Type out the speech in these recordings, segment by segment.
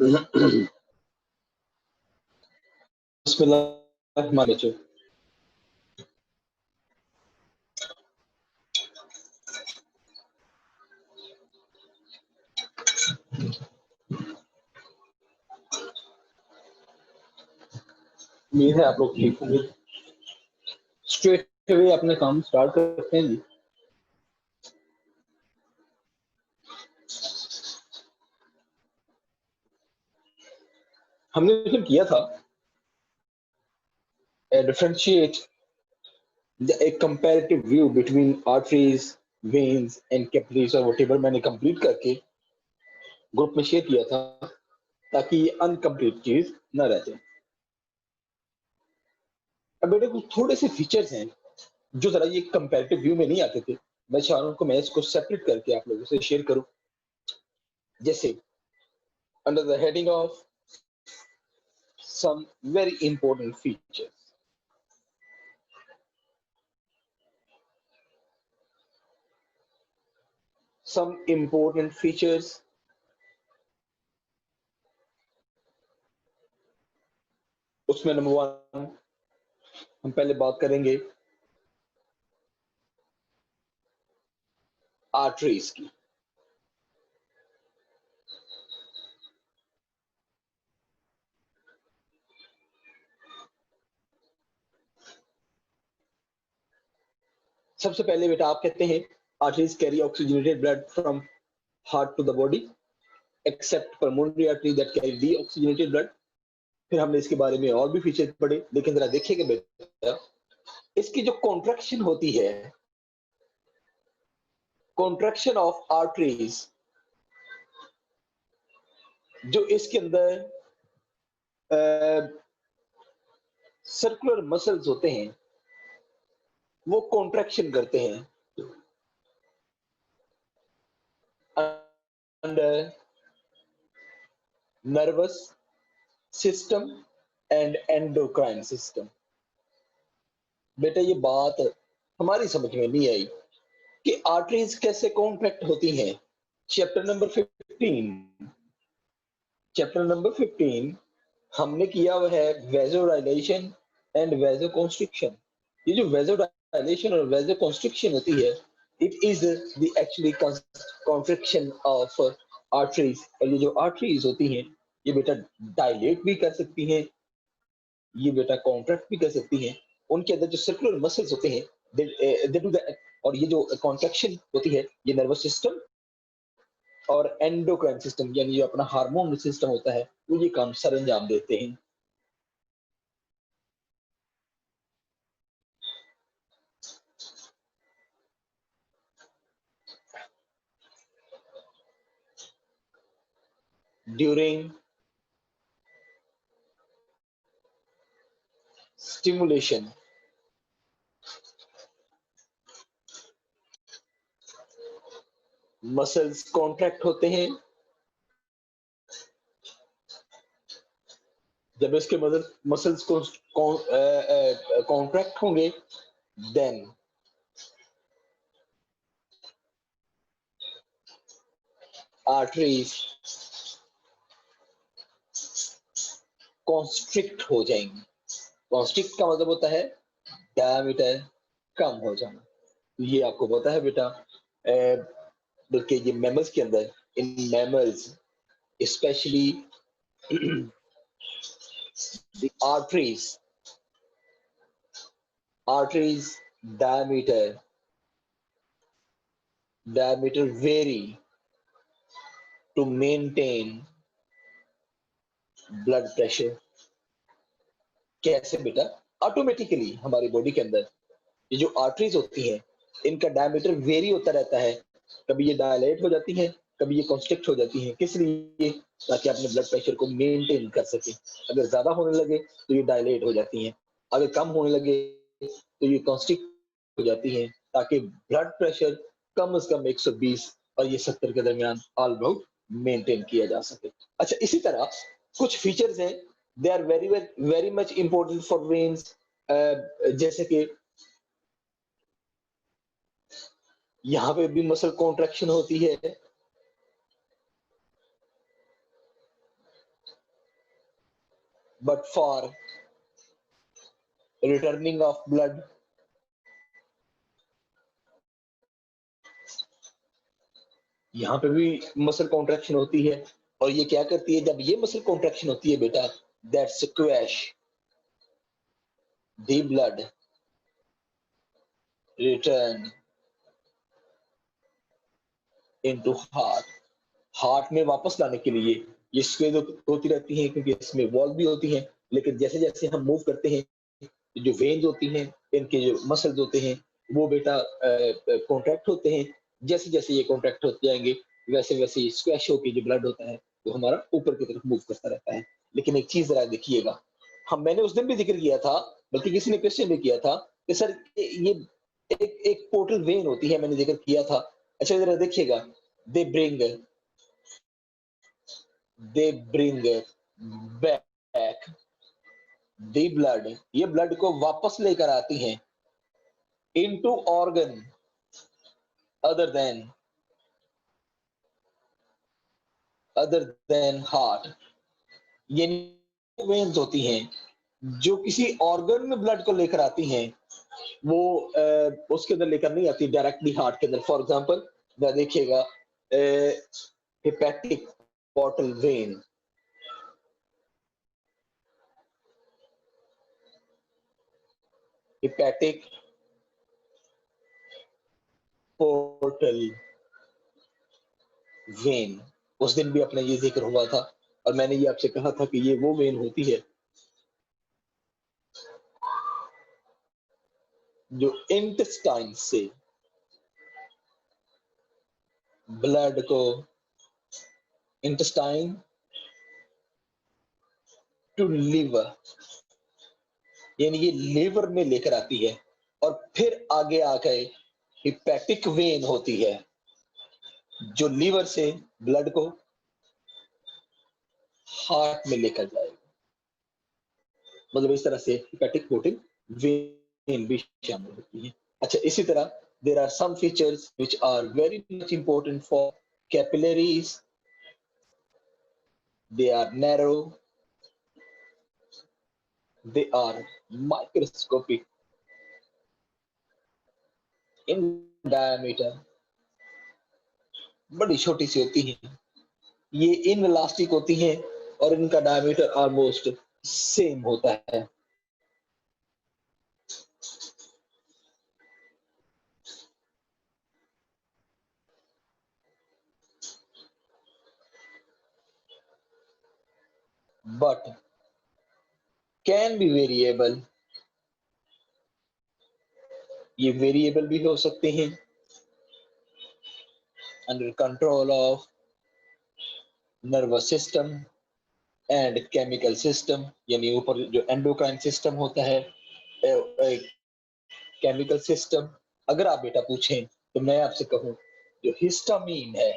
बिस्मिल्लाहिर्रहमानिर्रहीम। उम्मीद है आप लोग ठीक होंगे। स्ट्रेट अवे अपने काम स्टार्ट करते हैं जी। हमने फिर किया था differentiate a comparative view between arteries, veins and capillaries और whatever मैंने कंप्लीट करके ग्रुप में शेयर किया था ताकि ये अनकम्प्लीट चीज न रह जाए। अब बेटे कुछ थोड़े से फीचर्स हैं जो जरा ये कंपैरेटिव व्यू में नहीं आते थे। मैं चाह रहा हूँ मैं इसको सेपरेट करके आप लोगों से शेयर करूं। जैसे under the heading of some very important features. Some important features उसमें नंबर 1 हम पहले बात करेंगे आर्टरीज की। सबसे पहले बेटा आप कहते हैं arteries carry oxygenated blood from heart to the body except pulmonary artery that carry deoxygenated blood। फिर हमने इसके बारे में और भी फीचर पढ़े, लेकिन जरा देखिएगा बेटा इसकी जो कॉन्ट्रैक्शन होती है, कॉन्ट्रैक्शन ऑफ आर्टरीज, जो इसके अंदर सर्कुलर मसल्स होते हैं वो कॉन्ट्रैक्शन करते हैं under nervous system and endocrine system. बेटा ये बात हमारी समझ में नहीं आई कि आर्टरीज कैसे कॉन्ट्रैक्ट होती हैं। चैप्टर नंबर 15 हमने किया हुआ है वेजोडाइलेशन एंड वेजोकॉन्स्ट्रिक्शन। ये जो वेजोडाइलेशन और वेजोकॉन्स्ट्रिक्शन होती है, it is the actually contraction of arteries. और ये जो आर्टरीज होती हैं ये बेटा डायलेट भी कर सकती हैं, ये बेटा कॉन्ट्रैक्ट भी कर सकती हैं। उनके अंदर जो सर्कुलर मसल्स होते हैं दे डू द, और ये जो कॉन्ट्रैक्शन होती है ये नर्वस सिस्टम और एंडोक्राइन सिस्टम यानी जो अपना हार्मोन सिस्टम होता है वो ये काम सर अंजाम देते हैं। ड्यूरिंग स्टिमुलेशन मसल्स कॉन्ट्रैक्ट होते हैं। जब इसके मसल्स को कॉन्ट्रैक्ट होंगे देन आर्टरीज कॉन्स्ट्रिक्ट हो जाएंगी। कॉन्स्ट्रिक्ट का मतलब होता है डायमीटर कम हो जाना। ये आपको पता है बेटा, बल्कि ये मैमल्स के अंदर, in mammals specially the arteries diameter vary to maintain blood pressure। कैसे बेटा? ऑटोमेटिकली हमारी बॉडी के अंदर ये जो आर्टरीज होती हैं इनका डायमीटर वेरी होता रहता है। कभी ये डायलेट हो जाती हैं, कभी ये कॉन्स्ट्रिक्ट हो जाती हैं। किस लिए? ताकि अपने ब्लड प्रेशर को मेंटेन कर सके। अगर ज्यादा होने लगे तो ये डायलेट हो जाती हैं, अगर कम होने लगे तो ये कॉन्स्ट्रिक्ट हो जाती हैं, ताकि ब्लड प्रेशर कम से कम 120 और ये 70 के दरमियान ऑल अबाउट मेंटेन किया जा सके। अच्छा, इसी तरह कुछ फीचर्स हैं, they are very much important for veins. जैसे कि यहाँ पे भी मसल कॉन्ट्रैक्शन होती है, but for returning of blood. यहाँ पे भी मसल कॉन्ट्रैक्शन होती है और ये क्या करती है, जब ये मसल कॉन्ट्रैक्शन होती है बेटा, that squash the blood return into heart. Heart में वापस लाने के लिए ये स्क्वेज होती रहती है, क्योंकि इसमें वॉल भी होती है, लेकिन जैसे जैसे हम मूव करते हैं, जो वेन्स होती हैं, इनके जो मसल्स होते हैं, वो बेटा कॉन्ट्रैक्ट होते हैं। जैसे जैसे ये कॉन्ट्रैक्ट होते जाएंगे, वैसे वैसे स्क्वैश होकर जो ब्लड होता है वो हमारा ऊपर की तरफ मूव करता रहता है। लेकिन एक चीज जरा देखिएगा, मैंने उस दिन भी जिक्र किया था, बल्कि किसी ने क्वेश्चन भी किया था कि सर ये एक पोर्टल वेन होती है, मैंने जिक्र किया था। अच्छा जरा देखिएगा, they bring back the blood, ये ब्लड को वापस लेकर आती हैं into organ other than heart. यानी वेन्स होती हैं जो किसी ऑर्गन में ब्लड को लेकर आती हैं, वो उसके अंदर लेकर नहीं आती डायरेक्टली हार्ट के अंदर। फॉर एग्जांपल देखिएगा, hepatic portal vein, hepatic portal vein, उस दिन भी अपना ये जिक्र हुआ था और मैंने ये आपसे कहा था कि ये वो वेन होती है जो इंटेस्टाइन से ब्लड को, इंटेस्टाइन टू लिवर, यानी ये लिवर में लेकर आती है और फिर आगे आकर हिपैटिक वेन होती है जो लीवर से ब्लड को हार्ट में लेकर जाएगा। मतलब इस तरह से हिपैटिक पोर्टल वेन भी शामिल होती है। अच्छा, इसी तरह there are some features which are very much important for capillaries. They are narrow, they are microscopic in diameter, बड़ी छोटी सी होती है, ये इनलास्टिक होती हैं और इनका डायमीटर ऑलमोस्ट सेम होता है। बट कैन बी वेरिएबल, ये वेरिएबल भी हो सकते हैं under control of nervous system and chemical system. यानी ऊपर जो एंडोक्राइन सिस्टम होता है, केमिकल सिस्टम। अगर आप बेटा पूछें तो मैं आपसे कहूं, जो हिस्टामीन है,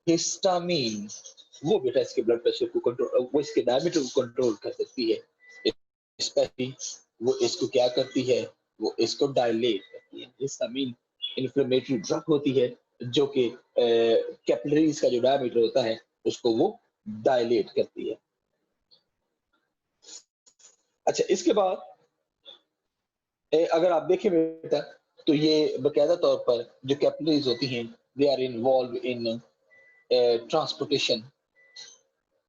हिस्टामीन वो बेटा इसके ब्लड प्रेशर को कंट्रोल, वो इसके डायमीटर को कंट्रोल कर सकती है। स्पेशली वो इसको क्या करती है, वो इसको डायलेट करती है। हिस्टामीन इन्फ्लेमेटरी ड्रग होती है जो कि कैपिलरीज का जो डायमीटर होता है उसको वो डायलेट करती है। अच्छा, इसके बाद अगर आप देखें बेटा, तो ये बकायदा तौर पर जो कैपिलरीज होती हैं, they are involved in transportation,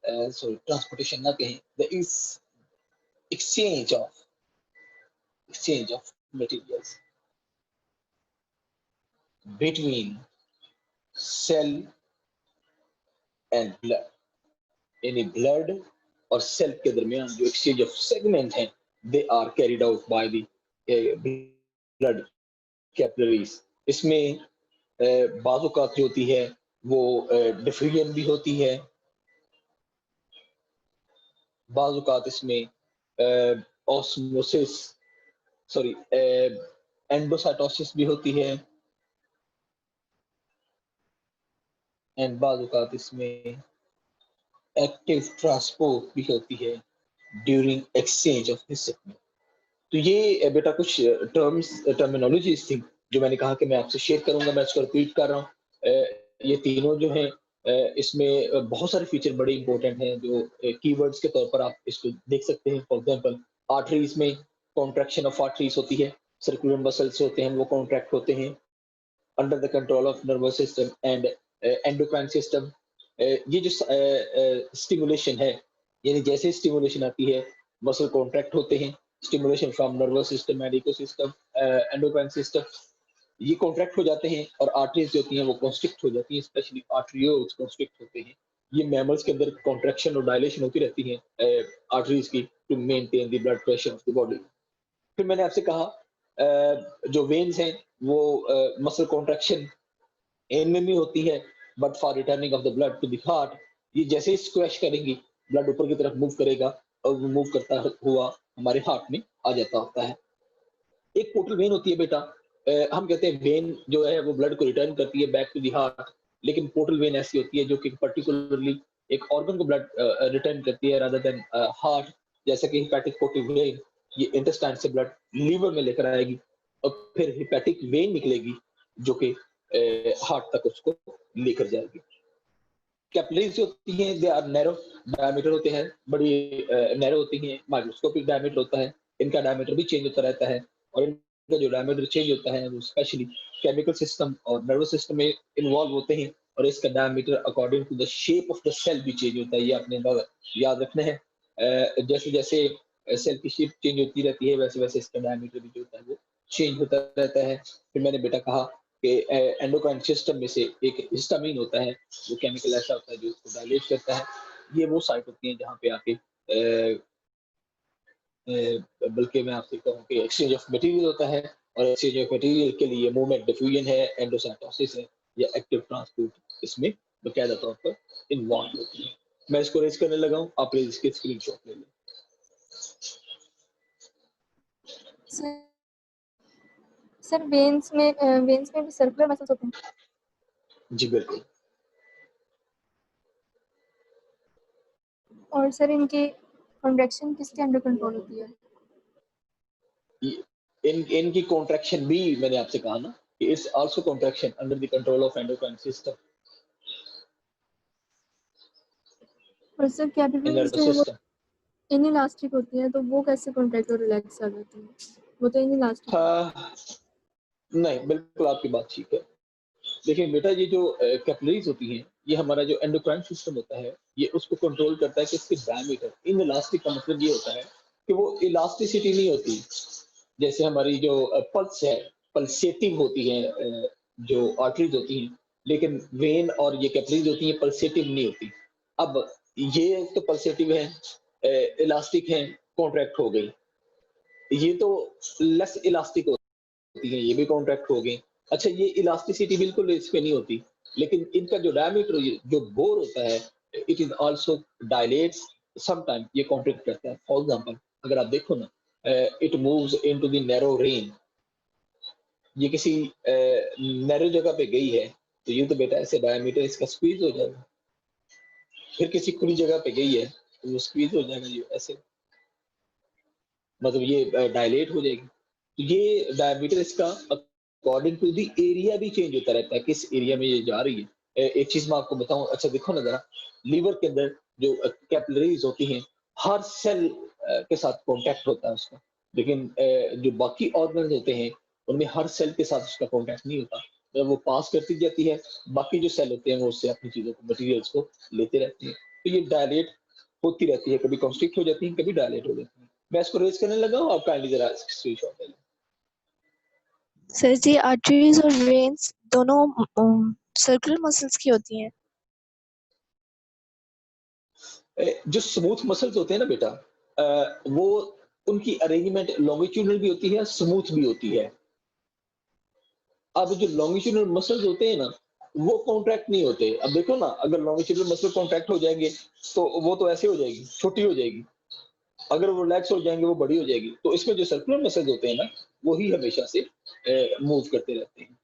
sorry transportation ना कहें, the is exchange of materials between cell and blood। यानी ब्लड और सेल के दरमियान जो एक्सचेंज ऑफ सेगमेंट है, they are carried out by the blood capillaries. इसमें बाजुकात जो होती है वो डिफ्यूजन भी होती है, बाजुकात इसमें ऑस्मोसिस, सॉरी एंडोसाइटोसिस भी होती है, एंड बाजुकात इसमें एक्टिव ट्रांसपोर्ट भी होती है during exchange of this segment. तो ये बेटा कुछ टर्मिनोलॉजीज थी जो मैंने कहा कि मैं आपसे शेयर करूंगा। मैं इसको रिपीट कर रहा हूँ, ये तीनों जो हैं इसमें बहुत सारे फीचर बड़े इंपॉर्टेंट हैं जो कीवर्ड्स के तौर पर आप इसको देख सकते हैं। फॉर एग्जांपल आर्टरीज में कॉन्ट्रैक्शन ऑफ आर्टरीज होती है, सर्कुलर मसल्स होते हैं वो कॉन्ट्रैक्ट होते हैं under the control of nervous system and endocrine system. ये जो स्टिमुलेशन है, यानी जैसे स्टिमुलेशन आती है मसल कॉन्ट्रैक्ट होते हैं, stimulation from nervous system and ecosystem, endocrine system, ये कॉन्ट्रैक्ट हो जाते हैं और आर्टरीज जो होती हैं वो कॉन्स्ट्रिक्ट हो जाती हैं, स्पेशली आर्टरियोल्स कॉन्स्ट्रिक्ट होते हैं। ये मैमल्स के अंदर कॉन्ट्रैक्शन और डायलेशन होती रहती है आर्टरीज की to maintain the blood pressure of the body. फिर मैंने आपसे कहा जो वेन्स हैं वो मसल कॉन्ट्रैक्शन इनमें भी होती है, but for returning of the blood to the heart, ये जैसे ही स्क्वैश करेंगी ब्लड ऊपर की तरफ मूव करेगा और वो मूव करता हुआ हमारे हार्ट में आ जाता होता है। एक पोर्टल वेन होती है बेटा, हम कहते हैं वेन जो है वो ब्लड को रिटर्न करती है बैक टू द हार्ट, लेकिन पोर्टल वेन ऐसी होती है जो कि पर्टिकुलरली एक ऑर्गन को ब्लड रिटर्न करती है रादर देन हार्ट। जैसे कि हिपैटिक पोर्टल वेन ये इंटेस्टाइन से ब्लड लीवर में लेकर आएगी और फिर हिपैटिक वेन निकलेगी जो कि हार्ट तक उसको लेकर जाएगी। कैपिलरीज होती हैं दे आर नैरो डायमीटर होते हैं, बड़ी नैरो होती हैं, माइक्रोस्कोपिक डायमीटर होता है, इनका डायमीटर भी चेंज होता रहता है और इनका जो डायमीटर चेंज होता है वो स्पेशली केमिकल सिस्टम और नर्वस सिस्टम में इन्वॉल्व होते हैं और इसका diameter according to the shape of the cell भी चेंज होता है। ये आपने याद रखना है। जैसे जैसे सेल की शेप चेंज होती रहती है वैसे वैसे इसका डायमीटर भी जो होता है वो चेंज होता रहता है। फिर मैंने बेटा कहा कि एंडोक्राइन सिस्टम में से एक हिस्टामिन होता है, वो केमिकल ऐसा होता है जो उसको डायलेट करता है। ये वो साइट होती है जहाँ पे आके बल्कि मैं आपसे कहूँ कि एक्सचेंज ऑफ मटेरियल होता है और एक्सचेंज ऑफ मटेरियल के लिए मूवमेंट डिफ्यूजन है, एंडोसाइटोसिस है या एक्टिव ट्रांसपोर्ट इसमें बकायदा तौर पर इन्वॉल्व होती है। मैं इसको रेज करने लगा हूँ, आप इसके स्क्रीनशॉट ले लें। सर वेन्स में भी सर्कुलर मसल्स होते हैं? जी बिल्कुल। और सर इनकी कॉन्ट्रैक्शन किसके अंडर कंट्रोल होती है? इनकी कॉन्ट्रैक्शन भी मैंने आपसे कहा ना कि it's also contraction under the control of endocrine system और सर कैपिलरीज जो है वो इनइलास्टिक होती है, तो वो कैसे कॉन्ट्रैक्ट और रिलैक्स कर जाती है? वो तो इनइलास्टिक नहीं, बिल्कुल आपकी बात ठीक है। देखिए बेटा, ये जो कैपिलरीज होती हैं ये हमारा जो एंडोक्राइन सिस्टम होता है ये उसको कंट्रोल करता है कि इसके डायमीटर। इनइलास्टिक का मतलब ये होता है कि वो इलास्टिसिटी नहीं होती। जैसे हमारी जो पल्स है पल्सेटिव होती है, जो आर्टरीज होती हैं, लेकिन वेन और ये कैपिलरीज होती हैं पल्सेटिव नहीं होती। अब ये तो पल्सेटिव है, इलास्टिक है, कॉन्ट्रैक्ट हो गई। ये तो लेस इलास्टिक होती है, ये भी कॉन्ट्रैक्ट हो गई। अच्छा, ये इलास्टिसिटी बिल्कुल इस पे नहीं होती, लेकिन इनका जो डायमीटर जो बोर होता है it is also dilates, sometime ये कॉन्ट्रैक्ट करता है। फॉर एग्जांपल अगर आप देखो ना, it moves into the narrow rain, ये किसी नैरो जगह पे गई है तो ये तो बेटा ऐसे डायमीटर इसका स्क्वीज हो जाएगा। फिर किसी खुली जगह पे गई है तो वो स्क्वीज हो जाएगा, ये ऐसे मतलब ये डायलेट हो जाएगी। तो ये डायमीटर इसका अकॉर्डिंग टू द एरिया भी चेंज होता रहता है, किस एरिया में ये जा रही है। एक चीज मैं आपको बताऊं, अच्छा देखो ना जरा, लीवर के अंदर जो कैपिलरीज होती हैं हर सेल के साथ कांटेक्ट होता है उसका, लेकिन जो बाकी ऑर्गन्स होते हैं उनमें हर सेल के साथ उसका कांटेक्ट नहीं होता। जब वो पास करती जाती है बाकी जो सेल होते हैं वो उससे अपनी चीजों को मटेरियल्स को लेते रहते हैं, तो ये डायलेट होती रहती है, कभी कॉन्स्ट्रिक्ट हो जाती है कभी डायलेट हो जाती है। मैं इसको रेज करने लगा हूँ, आप काइंडली जरा स्क्रीनशॉट ले लें। सर जी आर्टरीज और वेन्स दोनों सर्कुलर मसल्स की होती हैं? जो स्मूथ मसल्स होते हैं ना बेटा, वो उनकी अरेंजमेंट लॉन्गिट्यूडनल भी होती है, स्मूथ भी होती है। अब जो लॉन्गिट्यूडनल मसल्स होते हैं ना वो कॉन्ट्रैक्ट नहीं होते। अब देखो ना, अगर लॉन्गिट्यूडनल मसल कॉन्ट्रैक्ट हो जाएंगे तो वो तो ऐसे हो जाएगी, छोटी हो जाएगी। अगर वो रिलैक्स हो जाएंगे वो बड़ी हो जाएगी। तो इसमें जो सर्कुलर मसल्स होते हैं ना वही हमेशा से मूव करते रहते हैं।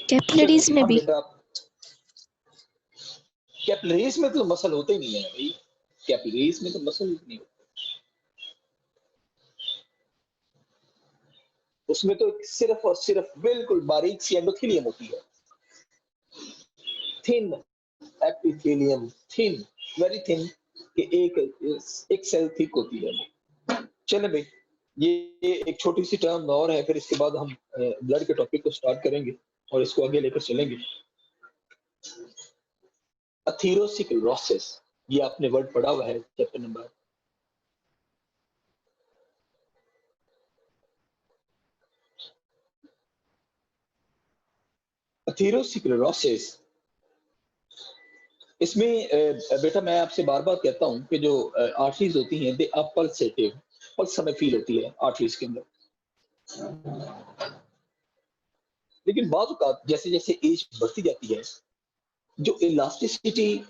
कैपिलरीज में भी? बेटा कैपिलरीज में तो मसल होते ही नहीं है भाई, कैपिलरीज में तो मसल नहीं होते। उसमें तो सिर्फ और सिर्फ बिल्कुल बारीक सी एंडोथेलियम होती है, thin epithelium, thin, very thin, कि एक सेल थिक होती है। चले भाई, ये एक छोटी सी टर्म और है, फिर इसके बाद हम ब्लड के टॉपिक को स्टार्ट करेंगे और इसको आगे लेकर चलेंगे। अथेरोस्क्लेरोसिस, ये आपने वर्ड पढ़ा हुआ है चैप्टर नंबर अथेरोस्क्लेरोसिस। इसमें बेटा मैं आपसे बार बार कहता हूं कि जो आर्टरीज होती हैं दे आर पल्सेटिव, पल्स हमें फील होती है आर्टरीज के अंदर। लेकिन बात औकात जैसे जैसे एज बढ़ती जाती है, जो इलास्टिसिटी,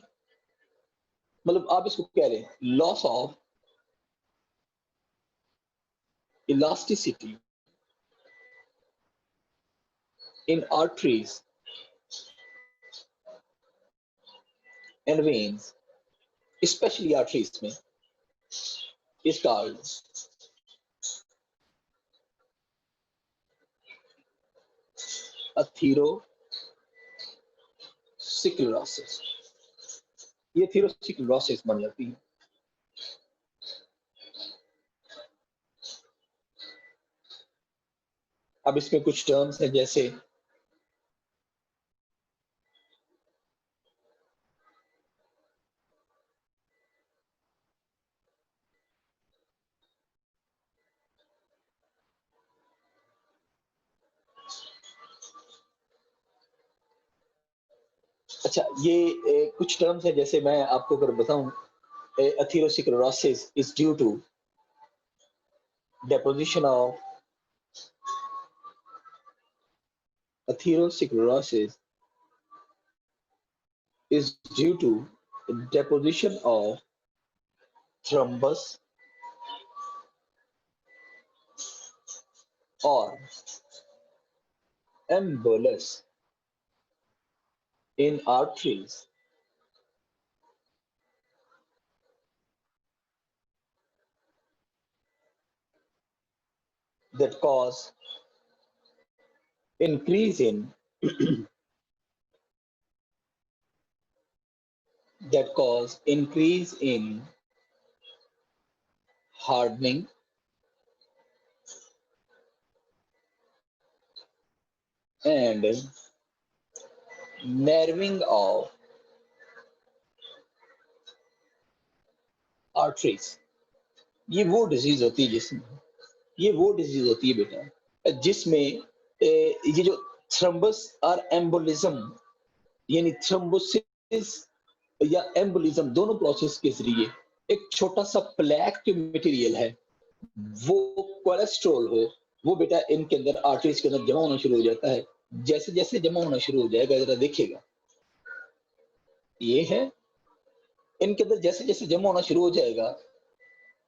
मतलब आप इसको कह रहे हैं loss of elasticity in arteries and veins, specially arteries में, इज कॉल्ड अथेरोस्क्लेरोसिस। ये अथेरोस्क्लेरोसिस बन जाती है। अब इसमें कुछ टर्म्स हैं जैसे अच्छा, ये कुछ टर्म्स हैं जैसे मैं आपको अगर बताऊं, atherosclerosis is due to deposition of atherosclerosis is due to deposition of thrombus or embolus in arteries that cause increase in that cause increase in hardening and narrowing of arteries। ये वो disease होती है जिसमें, ये वो disease होती है बेटा जिसमें ये जो थ्रम्बस और एम्बोलिज्म, यानी थ्रोम्बोसिस या एम्बोलिज्म, दोनों प्रोसेस के जरिए एक छोटा सा प्लेक जो मटेरियल है, वो कोलेस्ट्रॉल हो, वो बेटा इनके अंदर आर्टरीज के अंदर जमा होना शुरू हो जाता है। जैसे जैसे जमा होना शुरू हो जाएगा, जरा देखिएगा, ये है इनके अंदर जैसे जैसे जमा होना शुरू हो जाएगा,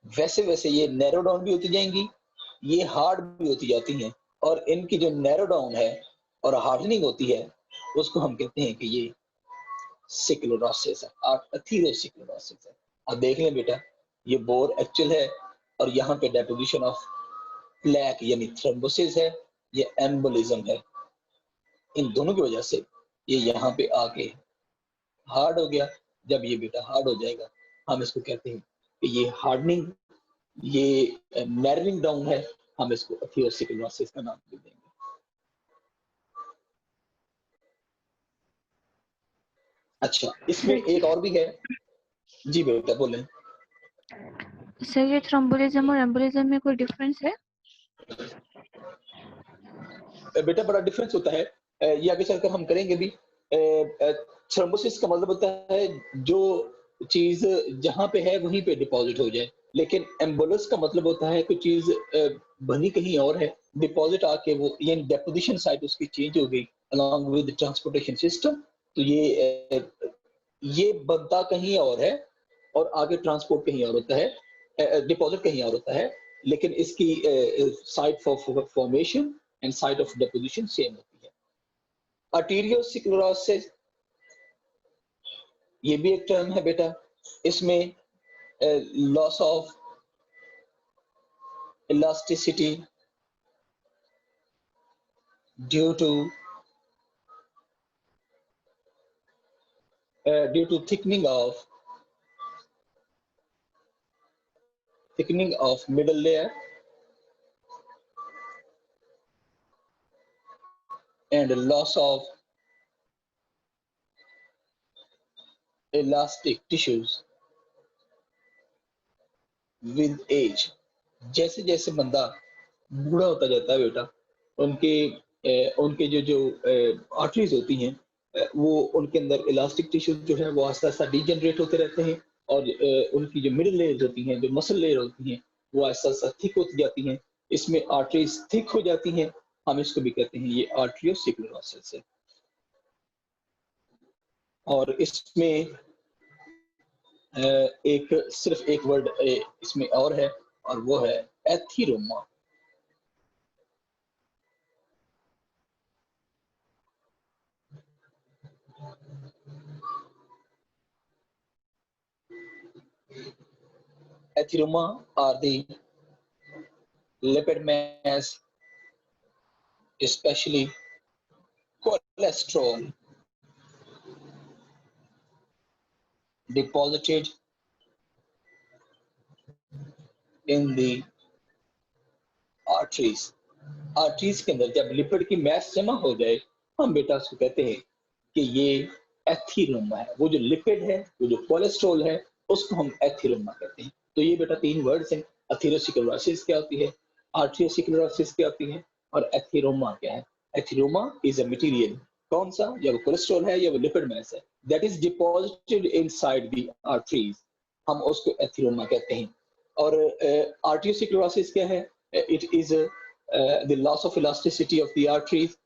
वैसे वैसे ये नैरो डाउन भी होती जाएंगी, ये हार्ड भी होती जाती हैं, और इनकी जो नैरो डाउन है और हार्डनिंग होती है, उसको हम कहते हैं कि ये स्क्लेरोसिस है, अथेरोस्क्लेरोसिस है। अब देख लें बेटा, ये बोर एक्चुअल है और यहाँ पे डेपोजिशन ऑफ प्लेक यानी थ्रोम्बोसिस है, ये एम्बोलिज्म है। इन दोनों की वजह से ये यहाँ पे आके हार्ड हो गया। जब ये बेटा हार्ड हो जाएगा, हम इसको कहते हैं कि ये हार्डनिंग, ये नैरोइंग डाउन है, हम इसको अथेरोस्क्लेरोसिस का नाम दे देंगे। अच्छा, इसमें एक और भी है जी बेटा, बोले सर। ये थ्रोम्बोलिज्म और एम्बोलिज्म में कोई डिफरेंस है? बेटा बड़ा डिफरेंस होता है, ये आगे चलकर हम करेंगे भी। थ्रोम्बोसिस का मतलब होता है जो चीज जहां पे है वहीं पे डिपॉजिट हो जाए, लेकिन एम्बोलस का मतलब होता है कोई चीज बनी कहीं और है, डिपॉजिट आके वो यानी डेपोजिशन साइट उसकी चेंज हो गई अलॉन्ग विद ट्रांसपोर्टेशन सिस्टम। तो ये बनता कहीं और है और आगे ट्रांसपोर्ट कहीं और होता है, डिपॉजिट कहीं और होता है, लेकिन इसकी site for formation and site of deposition same होती है। आर्टेरियोस्क्लेरोसिस, ये भी एक टर्म है बेटा, इसमें loss of elasticity due to thickening of middle layer and loss of elastic tissues with age. जैसे जैसे बंदा बूढ़ा होता जाता है बेटा, उनके जो आर्टरीज होती हैं, वो उनके अंदर इलास्टिक टिश्यू जो है वो आस्ता आस्ता डीजनरेट होते रहते हैं, और उनकी जो मिडिल लेयर्स होती हैं, जो मसल लेयर होती हैं, वो आस्ता आस्ता थिक होती जाती हैं। इसमें आर्टरीज थिक हो जाती हैं, हम इसको भी कहते हैं ये आर्टरियोस्क्लेरोसिस है। और इसमें सिर्फ एक वर्ड इसमें और है, और वो है atheroma. Ethyroma are the lipid mass, especially cholesterol, deposited in the arteries. Arteries के अंदर जब लिपिड की मैस जमा हो जाए, हम बेटा उसको कहते हैं कि ये एथीरोमा है। वो जो लिपिड है, वो जो कोलेस्ट्रॉल है, उसको हम एथीरोमा कहते हैं। तो ये बेटा 3 वर्ड्स हैं। एथेरोस्क्लेरोसिस क्या होती है, आर्टरियोस्क्लेरोसिस क्या होती है, और एथीरोमा क्या है। एथीरोमा इज अ मटेरियल, कौन सा, या वो कोलेस्ट्रॉल है या वो लिपिड मैस है, that is deposited inside the arteries, हम उसको एथीरोमा कहते हैं। और आर्टरियोस्क्लेरोसिस क्या है, it is the loss of elasticity of the arteries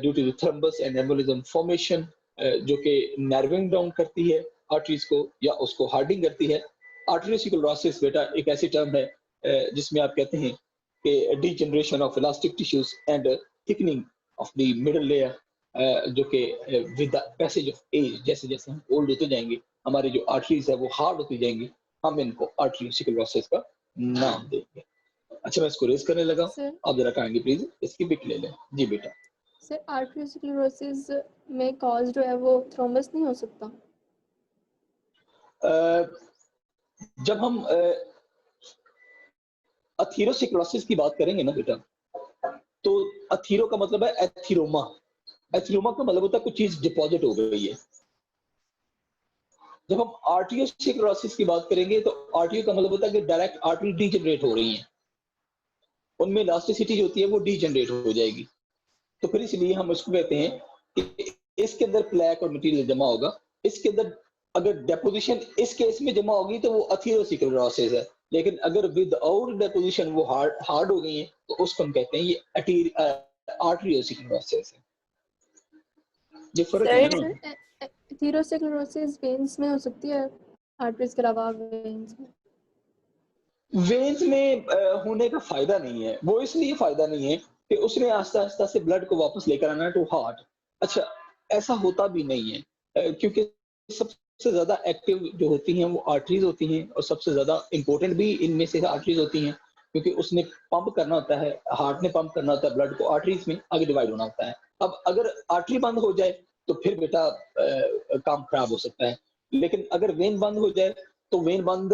due to the thrombus and embolism formation, जो कि नर्विंग डाउन करती है आर्टरीज को या उसको हार्डिंग करती है। आर्टरियोस्क्लेरोसिस बेटा एक ऐसी टर्म है जिसमें आप कहते हैं कि degeneration of elastic tissues and thickening of the middle layer, जो कि with the passage of age, जैसे जैसे हम ओल्ड होते जाएंगे, हमारी जो आर्टरीज है वो हार्ड होती जाएंगी, हम इनको आर्टरियोस्क्लेरोसिस का नाम देंगे। अच्छा, मैं इसको रेज करने लगा, आप जरा कहेंगे प्लीज इसकी पिक ले लें। जी बेटा। सर आर्टरियोस्क्लेरोसिस में कॉज जो है वो थ्रोम्बस नहीं हो सकता? जब हम एथेरोस्क्लेरोसिस की बात करेंगे ना बेटा, तो एथेरो का मतलब है एथीरोमा। एथीरोमा का मतलब होता है कुछ चीज डिपॉजिट हो गई है। जब हम आर्टरियोस्क्लेरोसिस की बात करेंगे तो आर्टरियो का मतलब होता है कि डायरेक्ट आर्टरी डीजनरेट हो रही है, उनमें इलास्टिसिटी जो होती है वो डीजनरेट हो जाएगी। तो फिर इसलिए हम उसको कहते हैं कि इसके अंदर प्लैक और मटेरियल जमा होगा, इसके अंदर अगर डेपोजिशन इस केस में जमा होगी तो वो एथेरोस्क्लेरोसिस है, लेकिन अगर विदाउट डेपोजिशन वो हार्ड हो गई है तो उसको हम कहते हैं ये आर्टरियोस्क्लेरोसिस है। ये फर्क है ना। एथेरोस्क्लेरोसिस वेन्स में हो सकती है, आर्टरीज के अलावा वेन्स में? वेन्स में होने का फायदा नहीं है, वो इसलिए फायदा नहीं है कि उसने आस्ता आस्ता से ब्लड को वापस लेकर आना है टू हार्ट। अच्छा, ऐसा होता भी नहीं है, क्योंकि सबसे ज्यादा एक्टिव जो होती हैं वो आर्टरीज होती हैं, और सबसे ज्यादा इंपॉर्टेंट भी इनमें से आर्टरीज होती हैं, क्योंकि उसने पंप करना होता है, हार्ट ने पंप करना होता है ब्लड को, आर्टरीज में आगे डिवाइड होना होता है। अब अगर आर्टरी बंद हो जाए तो फिर बेटा काम खराब हो सकता है, लेकिन अगर वेन बंद हो जाए तो वेन बंद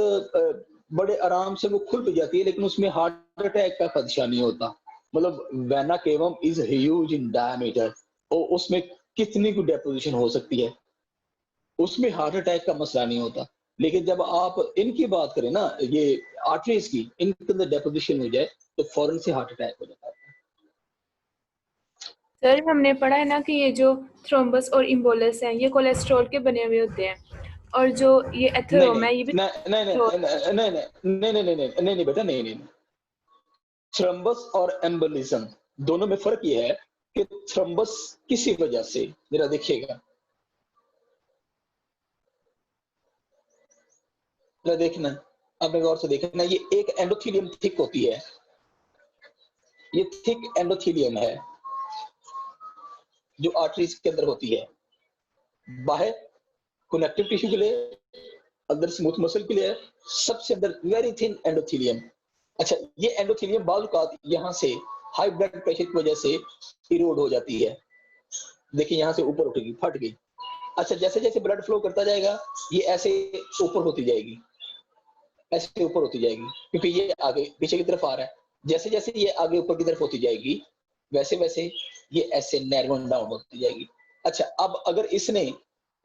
बड़े आराम से वो खुल भी जाती है, लेकिन उसमें हार्ट अटैक का खदशा नहीं होता। मतलब vena cava is huge in diameter, और उसमें कितनी की डेपोजिशन हो सकती है, उसमें हार्ट अटैक का मसला नहीं होता। लेकिन जब आप इनकी बात करें ना, ये आर्टरीज की, इनके अंदर डेपोजिशन हो जाए तो फौरन से हार्ट अटैक हो जाता है। सर हमने पढ़ा है ना कि ये जो थ्रोम्बस और इम्बोलस हैं ये कोलेस्ट्रॉल के बने हुए होते हैं, और जो ये एथेरोमा है ये भी नहीं बेटा, नहीं। थ्रोम्बस और एम्बोलिज्म दोनों में फर्क ये है कि थ्रोम्बस किसी वजह से, जरा देखिएगा, देखना, अब गौर से देखना, ये एक एंडोथेलियम थिक होती है, ये थिक एंडोथेलियम है जो आर्टरीज के अंदर होती है, बाहर कनेक्टिव टिश्यू के लिए, अंदर स्मूथ मसल के लिए, सबसे अंदर वेरी थिन एंडोथेलियम। अच्छा, ये एंडोथेलियम बाल का यहाँ से हाई ब्लड प्रेशर की वजह से इरोड हो जाती है। देखिए यहाँ से ऊपर उठेगी, फट गई। अच्छा, जैसे जैसे ब्लड फ्लो करता जाएगा ये ऐसे ऊपर होती जाएगी, ऐसे ऊपर होती जाएगी, क्योंकि ये आगे पीछे की तरफ आ रहा है। जैसे जैसे ये आगे ऊपर की तरफ होती जाएगी वैसे वैसे ये ऐसे नैरो डाउन होती जाएगी। अच्छा, अब अगर इसने